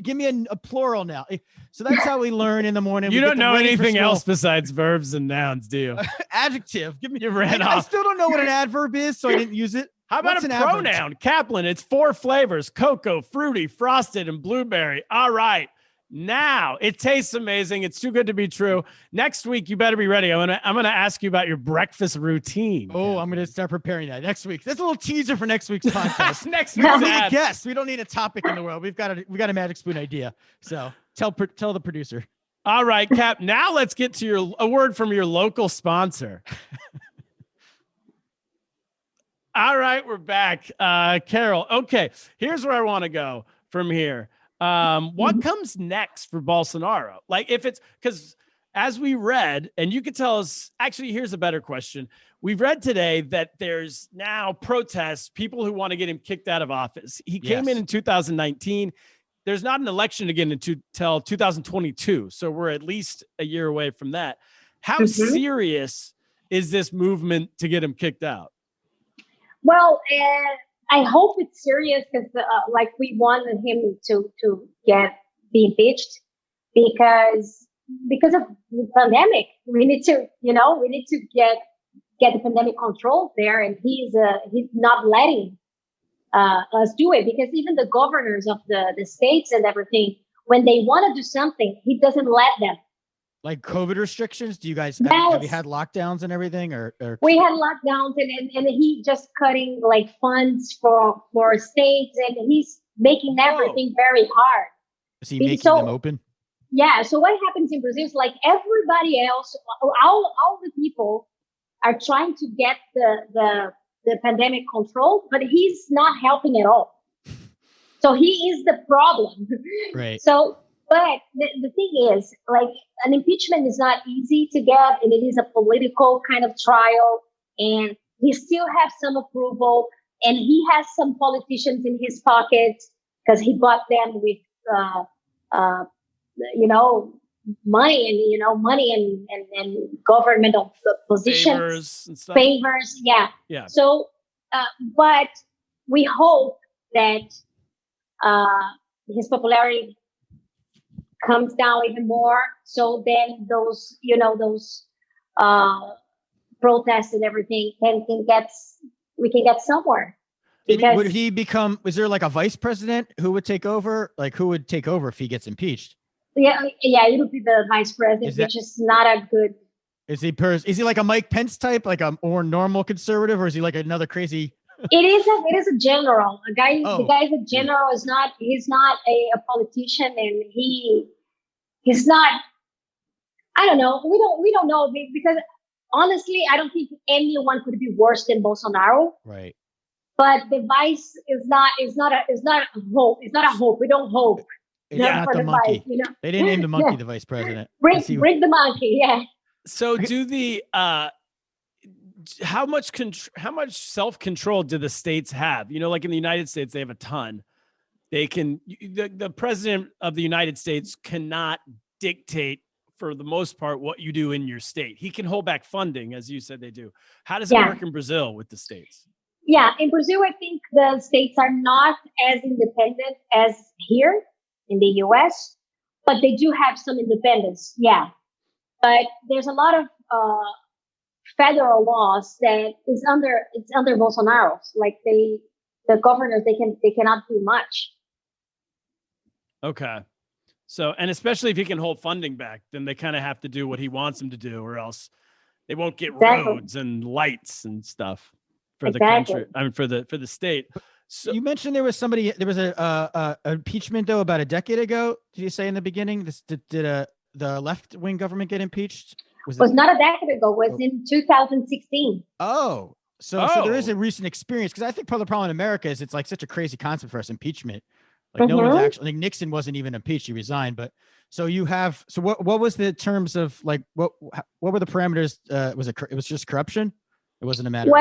D: Give me a plural noun. So that's how we learn in the morning.
C: You don't know anything else besides verbs and nouns, do you?
D: Adjective. Give me.
C: You ran off.
D: I still don't know what an adverb is, so I didn't use it.
C: How about a pronoun? Kaplan. It's 4 flavors: cocoa, fruity, frosted, and blueberry. All right. Now it tastes amazing. It's too good to be true. Next week, you better be ready. I'm gonna ask you about your breakfast routine.
D: Oh, I'm gonna start preparing that next week. That's a little teaser for next week's podcast.
C: Next
D: week, we
C: don't
D: need a guest. We don't need a topic in the world. We got a Magic Spoon idea. So tell the producer.
C: All right, Cap. Now let's get to a word from your local sponsor. All right, we're back. Carol. Okay, here's where I want to go from here. What comes next for Bolsonaro? Like, if it's because as we read, and you could tell us, actually, here's a better question. We've read today that there's now protests, people who want to get him kicked out of office. He came in 2019. There's not an election again until 2022. So we're at least a year away from that. How serious is this movement to get him kicked out?
E: Well, I hope it's serious because, we wanted him to be impeached, because because of the pandemic. We need to, we need to get the pandemic controlled there, and he's not letting us do it, because even the governors of the states and everything, when they want to do something, he doesn't let them.
D: Like COVID restrictions? Do you guys
E: Yes.
D: have you had lockdowns and everything, or
E: We had lockdowns, and he just cutting like funds for states, and he's making everything very hard.
D: is he making them open?
E: Yeah. So what happens in Brazil is like everybody else, all the people are trying to get the pandemic control, but he's not helping at all. So he is the problem.
D: Right.
E: So, but the thing is, like, an impeachment is not easy to get, and it is a political kind of trial, and he still has some approval, and he has some politicians in his pockets because he bought them with, money and governmental positions,
C: Favors and stuff.
E: favors. Yeah.
C: Yeah.
E: So, but we hope that his popularity comes down even more. So then those protests and everything we can get somewhere. Because
D: Would he become? Was there like a vice president who would take over? Like, who would take over if he gets impeached?
E: yeah, it would be the vice president, which is not a good.
D: Is he like a Mike Pence type, like a more normal conservative, or is he like another crazy?
E: It is a general. The guy is a general. He's not a politician, and he's not. I don't know. We don't know, because honestly, I don't think anyone could be worse than Bolsonaro.
D: Right.
E: But the vice is not a hope. It's not a hope. We don't hope.
D: It's not the monkey.
E: Vice,
D: They didn't name the monkey the vice president.
E: Bring the monkey. Yeah.
C: So do the how much self-control do the states have? Like in the United States, they have a ton. They can the president of the United States cannot dictate, for the most part, what you do in your state. He can hold back funding, as you said they do. How does it work in Brazil with the states?
E: Yeah, in Brazil, I think the states are not as independent as here in the US, but they do have some independence. Yeah. But there's a lot of federal laws that it's under Bolsonaro. Like the governors, they cannot do much.
C: Okay. So, and especially if he can hold funding back, then they kind of have to do what he wants them to do, or else they won't get roads and lights and stuff for the country. I mean, for the state. So
D: you mentioned there was a impeachment though about a decade ago. Did you say in the beginning? Did the left wing government get impeached?
E: Was not a decade ago. It was in 2016.
D: Oh, so there is a recent experience, because I think part of the problem in America is it's like such a crazy concept for us, impeachment. Like no one's actually, like Nixon wasn't even impeached; he resigned. But so you have. So what was the terms of, like, what were the parameters? It was just corruption. It wasn't a matter.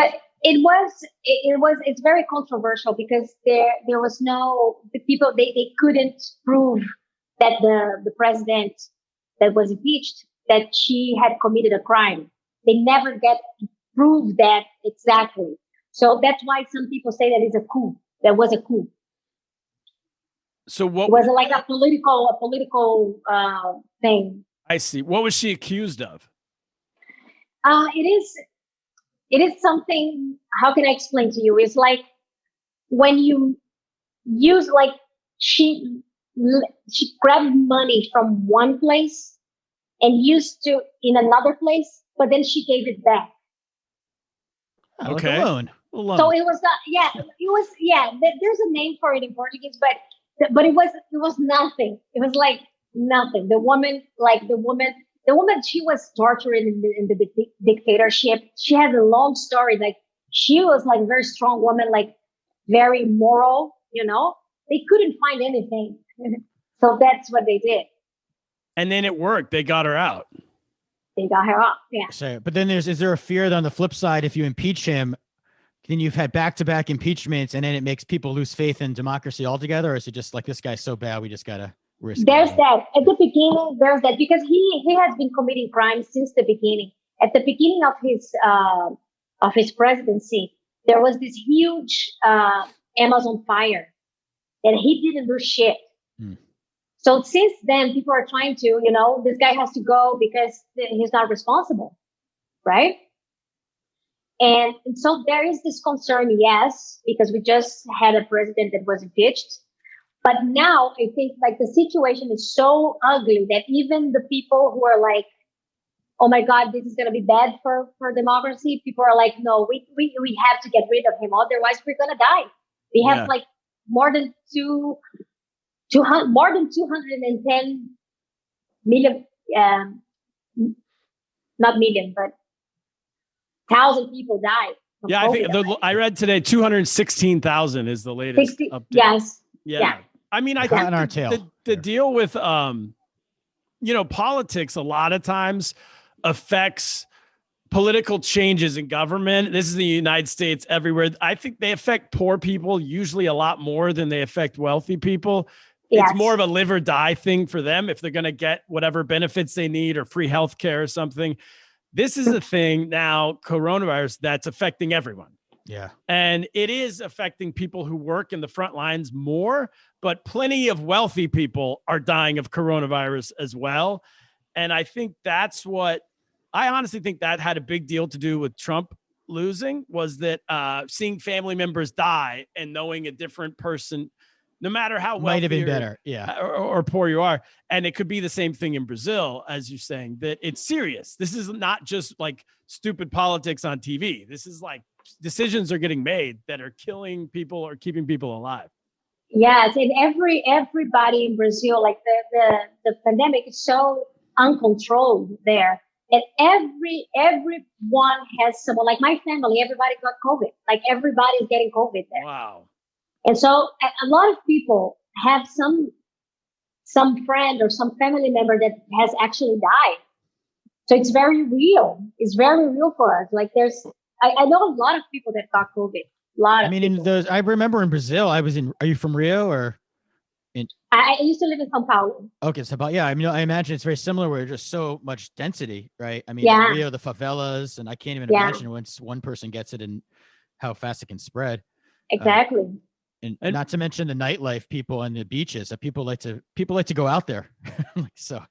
E: It's very controversial, because there was the people, they couldn't prove that the president that was impeached, that she had committed a crime. They never get to prove that exactly. So that's why some people say that it's a coup. There was a coup.
C: So what
E: it was like a political thing.
C: I see. What was she accused of?
E: It is something. How can I explain to you? It's like when you use, like, she grabbed money from one place and used to in another place, but then she gave it back.
C: Okay.
D: Alone.
E: So it was not. Yeah, it was. Yeah, there's a name for it in Portuguese, but it was nothing. It was like nothing. The woman, she was tortured in the dictatorship. She has a long story. Like, she was like a very strong woman, like very moral. They couldn't find anything, so that's what they did.
C: And then it worked. They got her out.
E: They got her out. Yeah.
D: So, but then is there a fear that on the flip side, if you impeach him, then you've had back-to-back impeachments, and then it makes people lose faith in democracy altogether? Or is it just like, this guy's so bad, we just gotta risk?
E: There's that at the beginning. There's that, because he has been committing crimes since the beginning. At the beginning of his presidency, there was this huge Amazon fire, and he didn't do shit. So since then, people are trying to, this guy has to go because he's not responsible, right? And so there is this concern, yes, because we just had a president that was impeached. But now I think like the situation is so ugly that even the people who are like, oh my God, this is going to be bad for democracy. People are like, no, we have to get rid of him. Otherwise we're going to die. We have like more than 210 million, not million, but 1,000 people died.
C: Yeah,
E: COVID,
C: I think I read today 216,000 is the latest update.
E: Yes.
C: Yeah. I mean, I think
D: our tail.
C: the deal with politics a lot of times affects political changes in government. This is the United States everywhere. I think they affect poor people usually a lot more than they affect wealthy people.
E: Yes.
C: It's more of a live or die thing for them if they're going to get whatever benefits they need or free healthcare or something. This is a thing now, coronavirus, that's affecting everyone.
D: Yeah.
C: And it is affecting people who work in the front lines more, but plenty of wealthy people are dying of coronavirus as well. And I think I honestly think that had a big deal to do with Trump losing, was that seeing family members die and knowing a different person, no matter how wealthy
D: might have been better. Yeah.
C: Or poor you are. And it could be the same thing in Brazil, as you're saying, that it's serious. This is not just like stupid politics on TV. This is like decisions are getting made that are killing people or keeping people alive.
E: Yes, and everybody in Brazil, like the pandemic is so uncontrolled there. And everyone has someone, like my family, everybody got COVID. Like everybody's getting COVID there.
C: Wow.
E: And so a lot of people have some friend or some family member that has actually died. So it's very real. It's very real for us. Like I know a lot of people that got COVID.
D: I remember in Brazil, are you from Rio or?
E: I used to live in São Paulo.
D: Okay. So I imagine it's very similar where there's just so much density, right? I mean,
E: Yeah.
D: in Rio, the favelas, and I can't even imagine once one person gets it and how fast it can spread.
E: Exactly.
D: And not to mention the nightlife, people on the beaches. People like to go out there.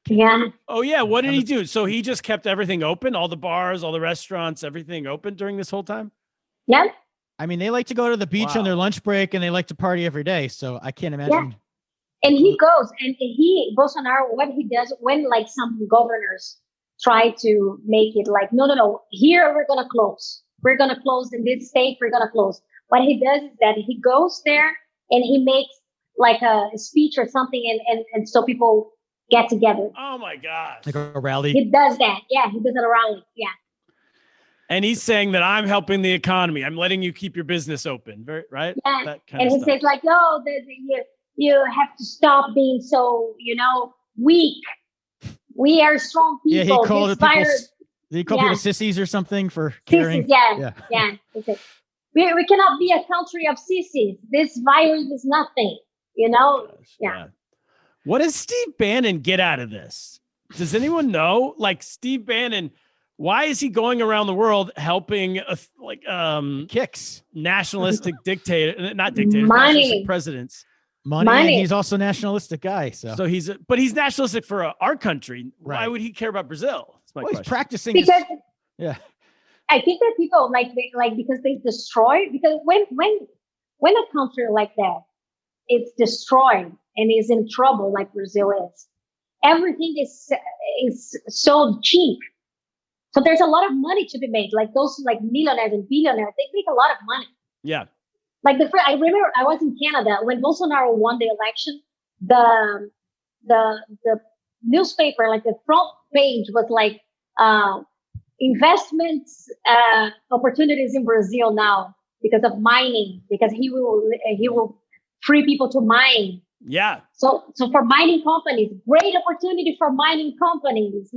E: Yeah.
C: Oh yeah. What did he do? So he just kept everything open, all the bars, all the restaurants, everything open during this whole time?
E: Yeah.
D: I mean, they like to go to the beach on their lunch break and they like to party every day. So I can't imagine.
E: Yeah. And he goes and Bolsonaro, what he does when like some governors try to make it like, no, here we're going to close. We're going to close in this state. We're going to close. What he does is that he goes there and he makes like a speech or something and so people get together.
C: Oh my gosh.
D: Like a rally.
E: He does that. Yeah. He does it around. Yeah.
C: And he's saying that I'm helping the economy. I'm letting you keep your business open. Right?
E: Yeah.
C: That kind
E: and
C: of
E: he
C: stuff.
E: says like, no, you have to stop being so, weak. We are strong people.
D: Yeah, he called people sissies or something for caring.
E: Sissies, yeah. We cannot be a country of sissies. This virus is nothing, Yeah.
C: What does Steve Bannon get out of this? Does anyone know? Like Steve Bannon, why is he going around the world helping
D: kicks
C: nationalistic
E: money
C: presidents?
D: Money. And he's also a nationalistic guy. So
C: he's nationalistic for our country.
D: Right.
C: Why would he care about Brazil? That's my question.
D: He's practicing.
E: Because
D: I
E: think that people because they destroy, because when a country like that it's destroyed and is in trouble like Brazil is, everything is so cheap. So there's a lot of money to be made. Like those like millionaires and billionaires, they make a lot of money.
C: Yeah.
E: Like I remember I was in Canada when Bolsonaro won the election. The newspaper, like the front page, was like investments opportunities in Brazil now because of mining, because he will free people to mine.
C: Yeah.
E: So for mining companies, great opportunity for mining companies,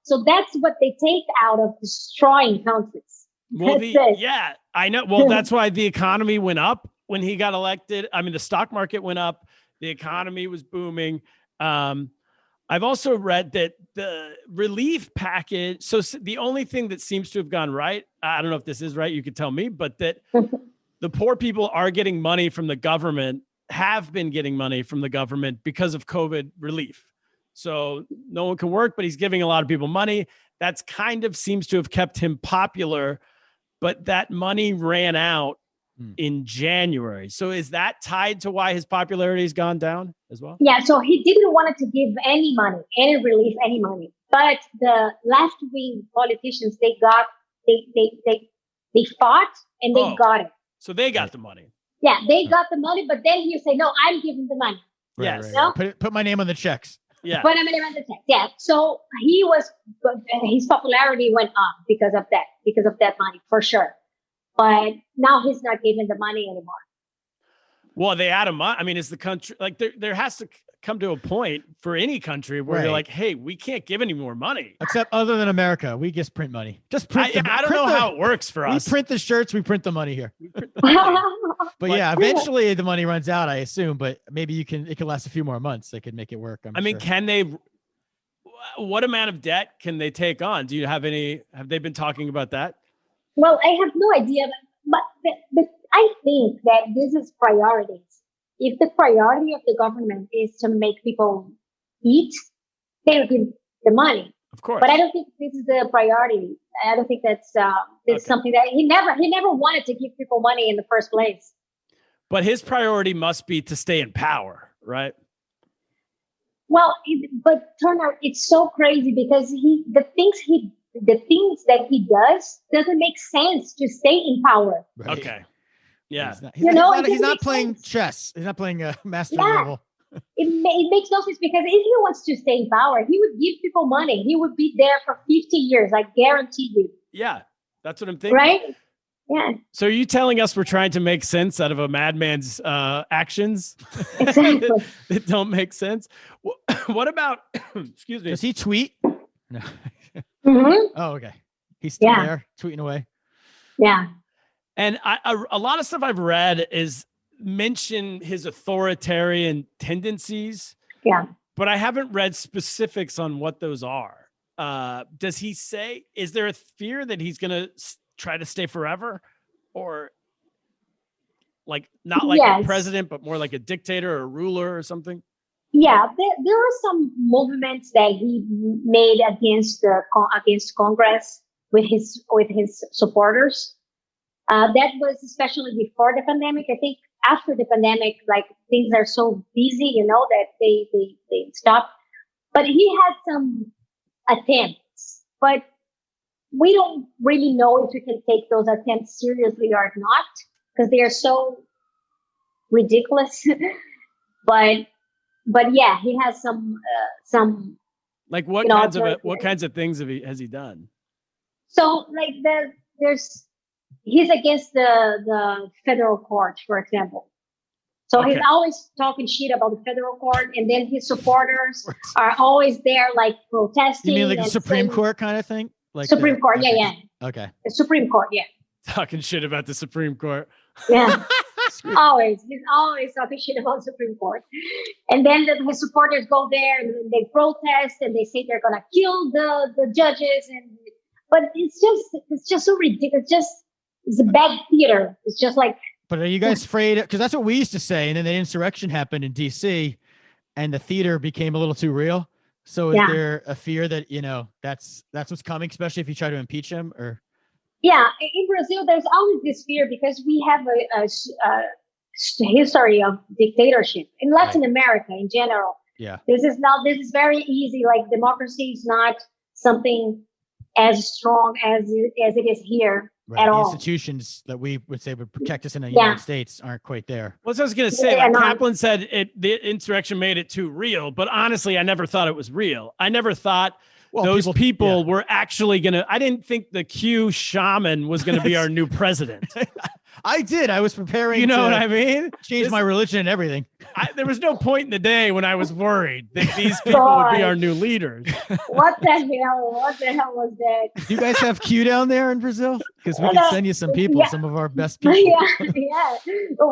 E: So that's what they take out of destroying countries.
C: Well, yeah, I know. Well, that's why the economy went up when he got elected. I mean, the stock market went up. The economy was booming. I've also read that the relief package. So the only thing that seems to have gone right, I don't know if this is right, you could tell me, but that the poor people are getting money from the government have been getting money from the government because of COVID relief. So no one can work, but he's giving a lot of people money. That's kind of seems to have kept him popular, but that money ran out in January. So is that tied to why his popularity has gone down as well?
E: Yeah, so he didn't want to give any money, any relief, any money. But the left-wing politicians, they fought and they got it.
C: So they got the money.
E: Yeah, they got the money, but then he say, no, I'm giving the money.
C: Yes.
E: No?
D: Put my name on the checks.
C: Yeah.
E: Put my name on the check. Yeah. So his popularity went up because of that money, for sure. But now he's not giving the money anymore.
C: Well, they add him up. I mean, is the country like there has to come to a point for any country where you're like, hey, we can't give any more money.
D: Except other than America, we just print money. Just print.
C: I don't know how it works for us.
D: We print the shirts. We print the money here. But yeah, eventually the money runs out, I assume. But maybe it can last a few more months. They could make it work. I mean,
C: can they? What amount of debt can they take on? Do you have any? Have they been talking about that?
E: Well, I have no idea, but I think that this is priorities. If the priority of the government is to make people eat, they'll give the money.
C: Of course.
E: But I don't think this is the priority. I don't think that's something that he never wanted to give people money in the first place.
C: But his priority must be to stay in power, right?
E: Well, but Turner, it's so crazy because the things that he does doesn't make sense to stay in power.
D: Right.
C: Okay. Yeah.
D: He's not playing chess. He's not playing master level.
E: It makes no sense because if he wants to stay in power, he would give people money. He would be there for 50 years. I guarantee you.
C: Yeah. That's what I'm thinking.
E: Right? Yeah.
C: So are you telling us we're trying to make sense out of a madman's actions?
E: Exactly.
C: that don't make sense? What about, excuse me.
D: Does he tweet? No.
E: Mm-hmm.
D: Oh, okay. He's still there tweeting away.
E: Yeah.
C: And a lot of stuff I've read is mention his authoritarian tendencies.
E: Yeah.
C: But I haven't read specifics on what those are. Does he say, is there a fear that he's going to try to stay forever? Or like, not like a president, but more like a dictator or a ruler or something?
E: Yeah, there are some movements that he made against Congress with his supporters. That was especially before the pandemic. I think after the pandemic, like things are so busy, that they stopped. But he had some attempts, but we don't really know if we can take those attempts seriously or not because they are so ridiculous. But yeah, he has some
C: like what kinds of things has he done?
E: So like he's against the federal court, for example. So he's always talking shit about the federal court, and then his supporters are always there, like protesting.
D: You mean like the Supreme Court kind of thing? Like
E: Supreme Court, yeah.
D: Okay.
E: The Supreme Court, yeah.
C: Talking shit about the Supreme Court.
E: Yeah. He's always talking shit about the Supreme Court. And then his supporters go there and they protest and they say they're gonna kill the judges but it's just so ridiculous. It's a bad theater. It's just like.
D: But are you guys afraid? Because that's what we used to say. And then the insurrection happened in DC and the theater became a little too real. So is there a fear that, that's what's coming, especially if you try to impeach him or?
E: Yeah, in Brazil, there's always this fear because we have a history of dictatorship in Latin America in general.
D: Yeah.
E: This is very easy. Like democracy is not something as strong as it is here at all.
D: The institutions that we would say would protect us in the United States aren't quite there.
C: Well, so I was going to say, Kaplan said the insurrection made it too real, but honestly, I never thought it was real. I never thought those people were actually going to, I didn't think the Q shaman was going to be our new president.
D: I did. I was preparing.
C: You know what I mean?
D: Change my religion and everything.
C: There was no point in the day when I was worried that these people would be our new leaders.
E: What the hell? What the hell was that?
D: Do you guys have Q down there in Brazil? Because we can send you some people, some of our best people.
E: Yeah.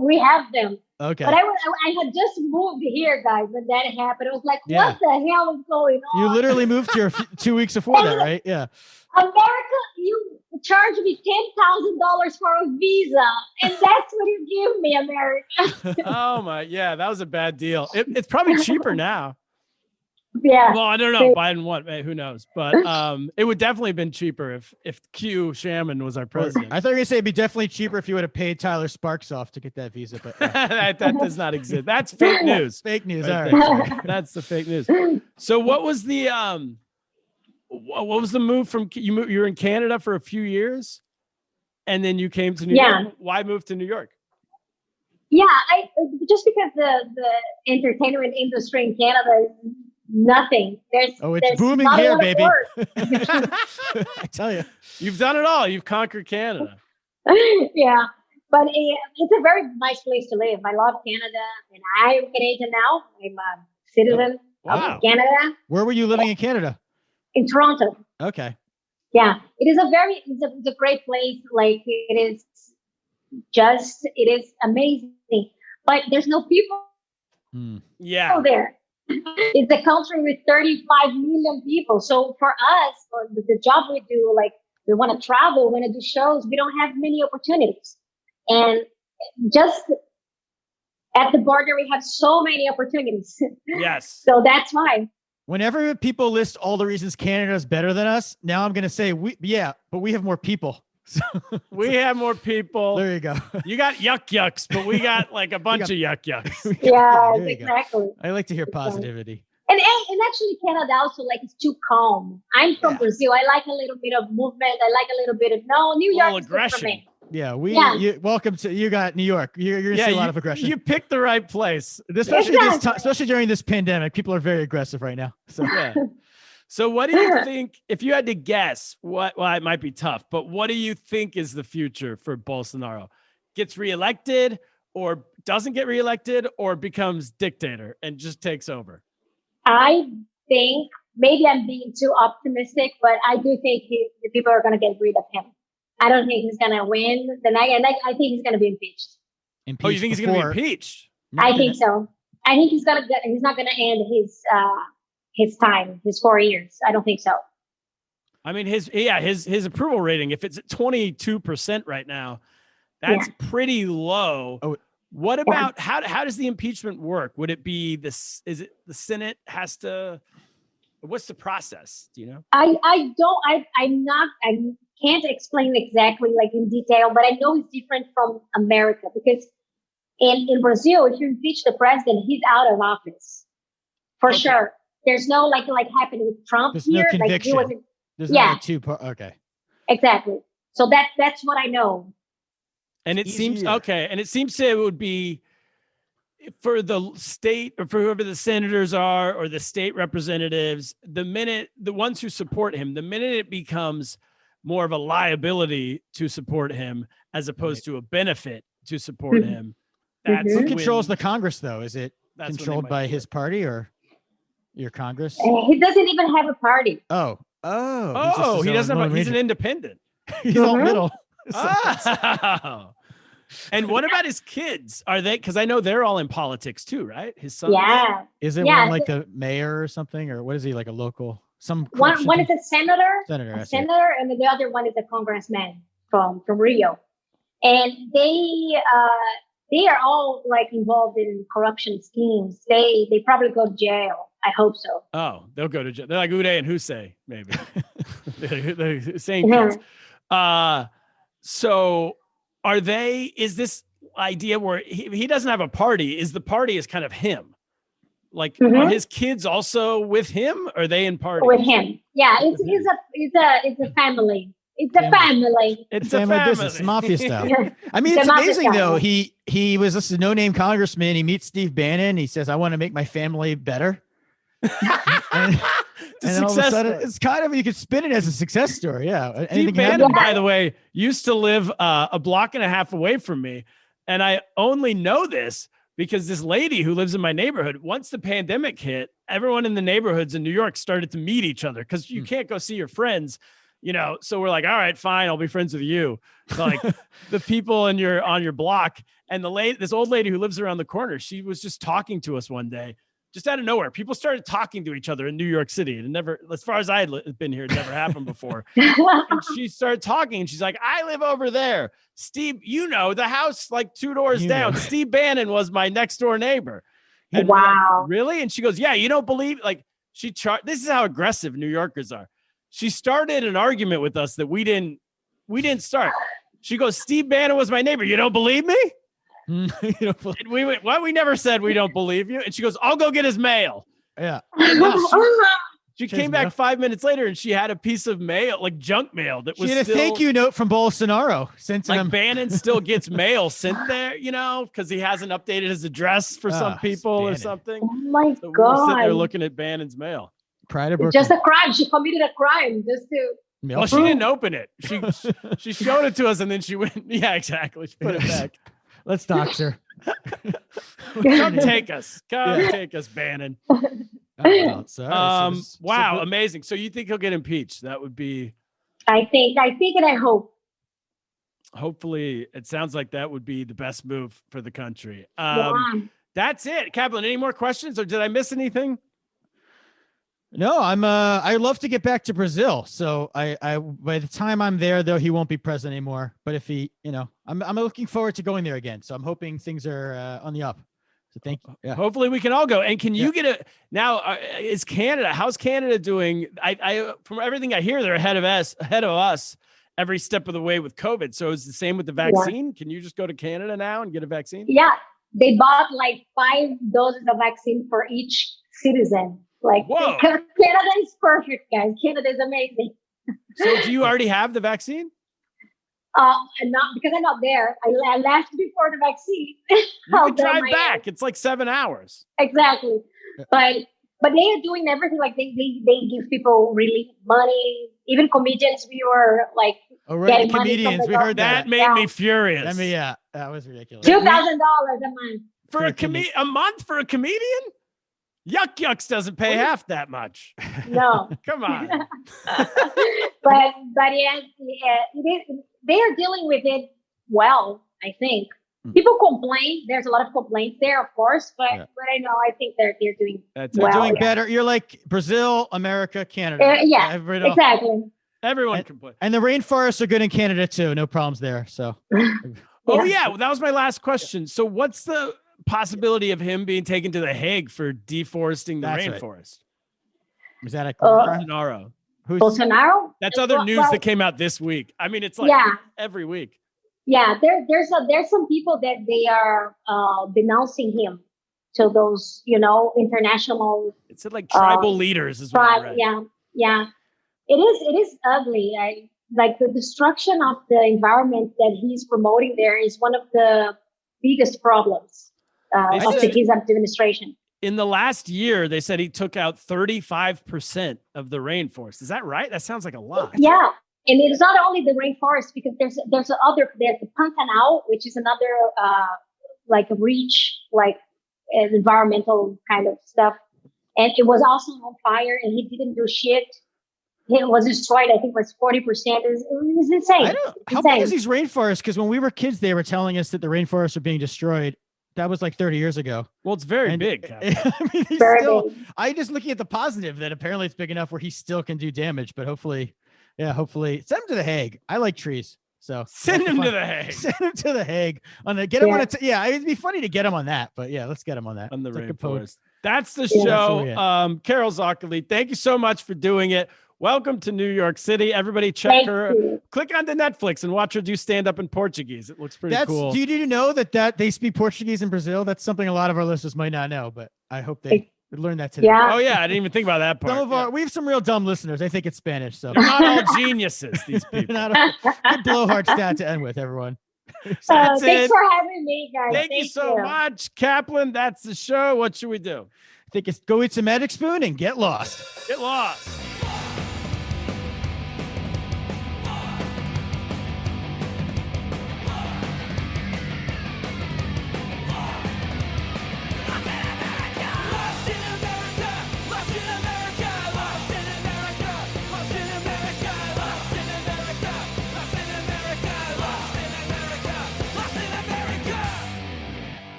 E: We have them.
D: Okay.
E: But I had just moved here, guys, when that happened. I was like, what the hell is going on?
D: You literally moved here 2 weeks before that, right? Yeah.
E: America, charge me $10,000 for a visa, and that's what you give me, America.
C: Oh my, yeah, that was a bad deal. It's probably cheaper now.
E: Yeah.
C: Well, I don't know. Biden won. Who knows? But it would definitely have been cheaper if Q Shaman was our president.
D: I thought you were gonna say it'd be definitely cheaper if you would have paid Tyler Sparks off to get that visa, but
C: that does not exist. That's fake news.
D: fake news.
C: Right
D: All right.
C: That's the fake news. So what was the move from you were in Canada for a few years and then you came to New York? Why move to New York?
E: Yeah, I just because the entertainment industry in Canada is nothing.
D: It's booming
E: not
D: here,
E: a lot
D: baby.
E: of work.
D: I tell you,
C: you've done it all. You've conquered Canada.
E: Yeah, but it's a very nice place to live. I love Canada, and I'm Canadian now. I'm a citizen of Canada.
D: Where were you living in Canada?
E: In Toronto.
D: Okay.
E: Yeah, it's a great place. Like it is amazing, but there's no people.
C: Yeah.
E: There. It's a country with 35 million people. So for us, for the job we do, like we want to travel, we want to do shows, we don't have many opportunities. And just at the border, we have so many opportunities.
C: Yes.
E: So that's why.
D: Whenever people list all the reasons Canada is better than us, now I'm going to say, but we have more people. So,
C: we have more people.
D: There you go.
C: You got yucks, but we got like a bunch of yucks.
E: Yeah, exactly.
D: I like to hear positivity.
E: And actually Canada also like it's too calm. I'm from Brazil. I like a little bit of movement. I like a little bit of New York is good for me.
D: Yeah, welcome to you. Got New York. You're gonna see a lot of aggression.
C: You picked the right place,
D: especially during this pandemic. People are very aggressive right now. So
C: yeah. So what do you think, if you had to guess, well, it might be tough, but what do you think is the future for Bolsonaro? Gets reelected or doesn't get reelected or becomes dictator and just takes over?
E: I think maybe I'm being too optimistic, but I do think the people are going to get rid of him. I don't think he's going to win the night, and I think he's going to be impeached.
C: Oh, you think he's going to be impeached?
E: I think so. I think he's not going to end his time, his 4 years. I don't think so.
C: I mean, his approval rating, if it's at 22% right now, that's pretty low. Oh, what about how does the impeachment work? Would it be this? Is it the Senate has to? What's the process? Do you know?
E: I can't explain exactly like in detail, but I know it's different from America because in Brazil, if you impeach the president, he's out of office for sure. There's no like happened with Trump.
D: There's
E: here.
D: No conviction.
E: Like he
D: There's not a two-part. Okay.
E: Exactly. So that's what I know.
C: And it seems and it seems it would be for the state or for whoever the senators are or the state representatives, the ones who support him, the minute it becomes more of a liability to support him as opposed to a benefit to support him. That's
D: who controls the Congress though? Is it controlled by his party or your Congress?
E: He doesn't even have a party.
C: He doesn't have he's an independent.
D: He's all middle.
C: Oh. And what about his kids? Are they, because I know they're all in politics too, right? His son.
E: Yeah.
D: Is it one like the mayor or something? Or what is he, like a local?
E: One is a senator.
D: Senator,
E: and the other one is a congressman from Rio. And they are all like involved in corruption schemes. They probably go to jail. I hope so.
C: Oh, they'll go to jail. They're like Uday and Hussein, maybe. They're the same kids. So is this idea where he doesn't have a party? Is the party is kind of him? Like, are his kids also with him? Or are they in party?
E: With him. Yeah, it's a family. It's a family.
C: It's a family
D: business. It's mafia style. I mean, it's amazing though. He was just a no-name congressman. He meets Steve Bannon. He says, "I want to make my family better." and all of a sudden, it's kind of, you could spin it as a success story. Yeah.
C: Steve Bannon, by the way, used to live a block and a half away from me. And I only know this because this lady who lives in my neighborhood, once the pandemic hit, everyone in the neighborhoods in New York started to meet each other because you can't go see your friends, so we're like, all right, fine, I'll be friends with you. So like the people on your block, and this old lady who lives around the corner, she was just talking to us one day, just out of nowhere, people started talking to each other in New York City. It never, as far as I had been here, it never happened before. And she started talking and she's like, I live over there. Steve, the house like 2 doors down. Steve Bannon was my next door neighbor. And we're like, really? And she goes, yeah, you don't believe, like this is how aggressive New Yorkers are. She started an argument with us that we didn't start. She goes, Steve Bannon was my neighbor. You don't believe me? And we went, well, we never said we don't believe you. And she goes, I'll go get his mail.
D: Yeah.
C: She came back 5 minutes later and she had a piece of mail, like junk mail that was.
D: She had a thank you note from Bolsonaro sent to him.
C: Bannon still gets mail sent there, because he hasn't updated his address for some people or something.
E: Oh my
C: so
E: God.
C: We're sitting there looking at Bannon's mail.
D: Pride of Brooklyn.
E: Just a crime. She committed a crime just to.
C: Well, she didn't open it. She showed it to us and then she went, yeah, exactly. She put it back.
D: Let's dox her.
C: Come take us, Bannon.
D: Sorry.
C: Wow, amazing. So you think he'll get impeached? That would be.
E: I think, and I hope.
C: Hopefully, it sounds like that would be the best move for the country.
E: Yeah.
C: That's it, Kaplan. Any more questions, or did I miss anything?
D: No, I'd love to get back to Brazil. So I by the time I'm there, though, he won't be president anymore. But if he, I'm looking forward to going there again. So I'm hoping things are on the up. So thank you. Yeah.
C: Hopefully we can all go. And can you get is Canada, how's Canada doing? I from everything I hear, they're ahead of us every step of the way with COVID. So it's the same with the vaccine. Can you just go to Canada now and get a vaccine?
E: Yeah. They bought like 5 doses of vaccine for each citizen. Like,
C: whoa.
E: Canada is perfect, guys. Canada is amazing.
C: So do you already have the vaccine?
E: And not because I'm not there. I left before the vaccine.
C: You can drive back. It's like 7 hours.
E: Exactly. But they are doing everything. Like they give people relief money. Even comedians, we were like getting money from
D: we heard
C: that. Made me furious.
D: That was ridiculous.
E: $2,000 a month
C: for a month for a comedian. Yuck Yucks doesn't pay half that much.
E: No.
C: Come on.
E: but yeah, they are dealing with it well, I think. People complain. There's a lot of complaints there, of course, but I think they're doing
D: well. They're doing better. You're like Brazil, America, Canada.
E: Exactly.
C: Everyone complains.
D: And the rainforests are good in Canada too. No problems there. So.
C: Oh yeah, well, that was my last question. So what's the possibility of him being taken to the Hague for deforesting the rainforest?
D: Is that a
C: Bolsonaro?
E: Bolsonaro?
C: That's other news that came out this week. I mean, it's like every week.
E: Yeah, there's some people that they are denouncing him to those, international.
C: It's like tribal leaders is what I read.
E: Yeah. It is ugly. Like the destruction of the environment that he's promoting there is one of the biggest problems of his administration.
C: In the last year, they said he took out 35% of the rainforest. Is that right? That sounds like a lot.
E: Yeah. And it's not only the rainforest, because there's the Pantanal, which is another like rich, like environmental kind of stuff. And it was also on fire and he didn't do shit. It was destroyed. I think it was 40%. It was insane.
D: How big is these rainforests? Because when we were kids, they were telling us that the rainforests are being destroyed. That was like 30 years ago.
C: Well, it's very big.
E: Big.
D: I just looking at the positive that apparently it's big enough where he still can do damage, but hopefully send him to the Hague. I like trees. So
C: send him to the Hague.
D: Send him to the Hague get him on it. It'd be funny to get him on that, but let's get him on that.
C: On the rainforest. That's the show. Carol Zoccoli, thank you so much for doing it. Welcome to New York City. Everybody check her. Click on the Netflix and watch her do stand-up in Portuguese. It looks pretty cool.
D: Do you know that they speak Portuguese in Brazil? That's something a lot of our listeners might not know, but I hope they learn that today.
E: Yeah.
C: Oh, yeah. I didn't even think about that part.
D: We have some real dumb listeners. They think it's Spanish. So
C: they're not all geniuses, these people.
D: Good blowhard stat to end with, everyone.
E: Thanks for having me, guys.
C: Thank you so much, Kaplan. That's the show. What should we do?
D: I think it's go eat some magic spoon and get lost.
C: Get lost.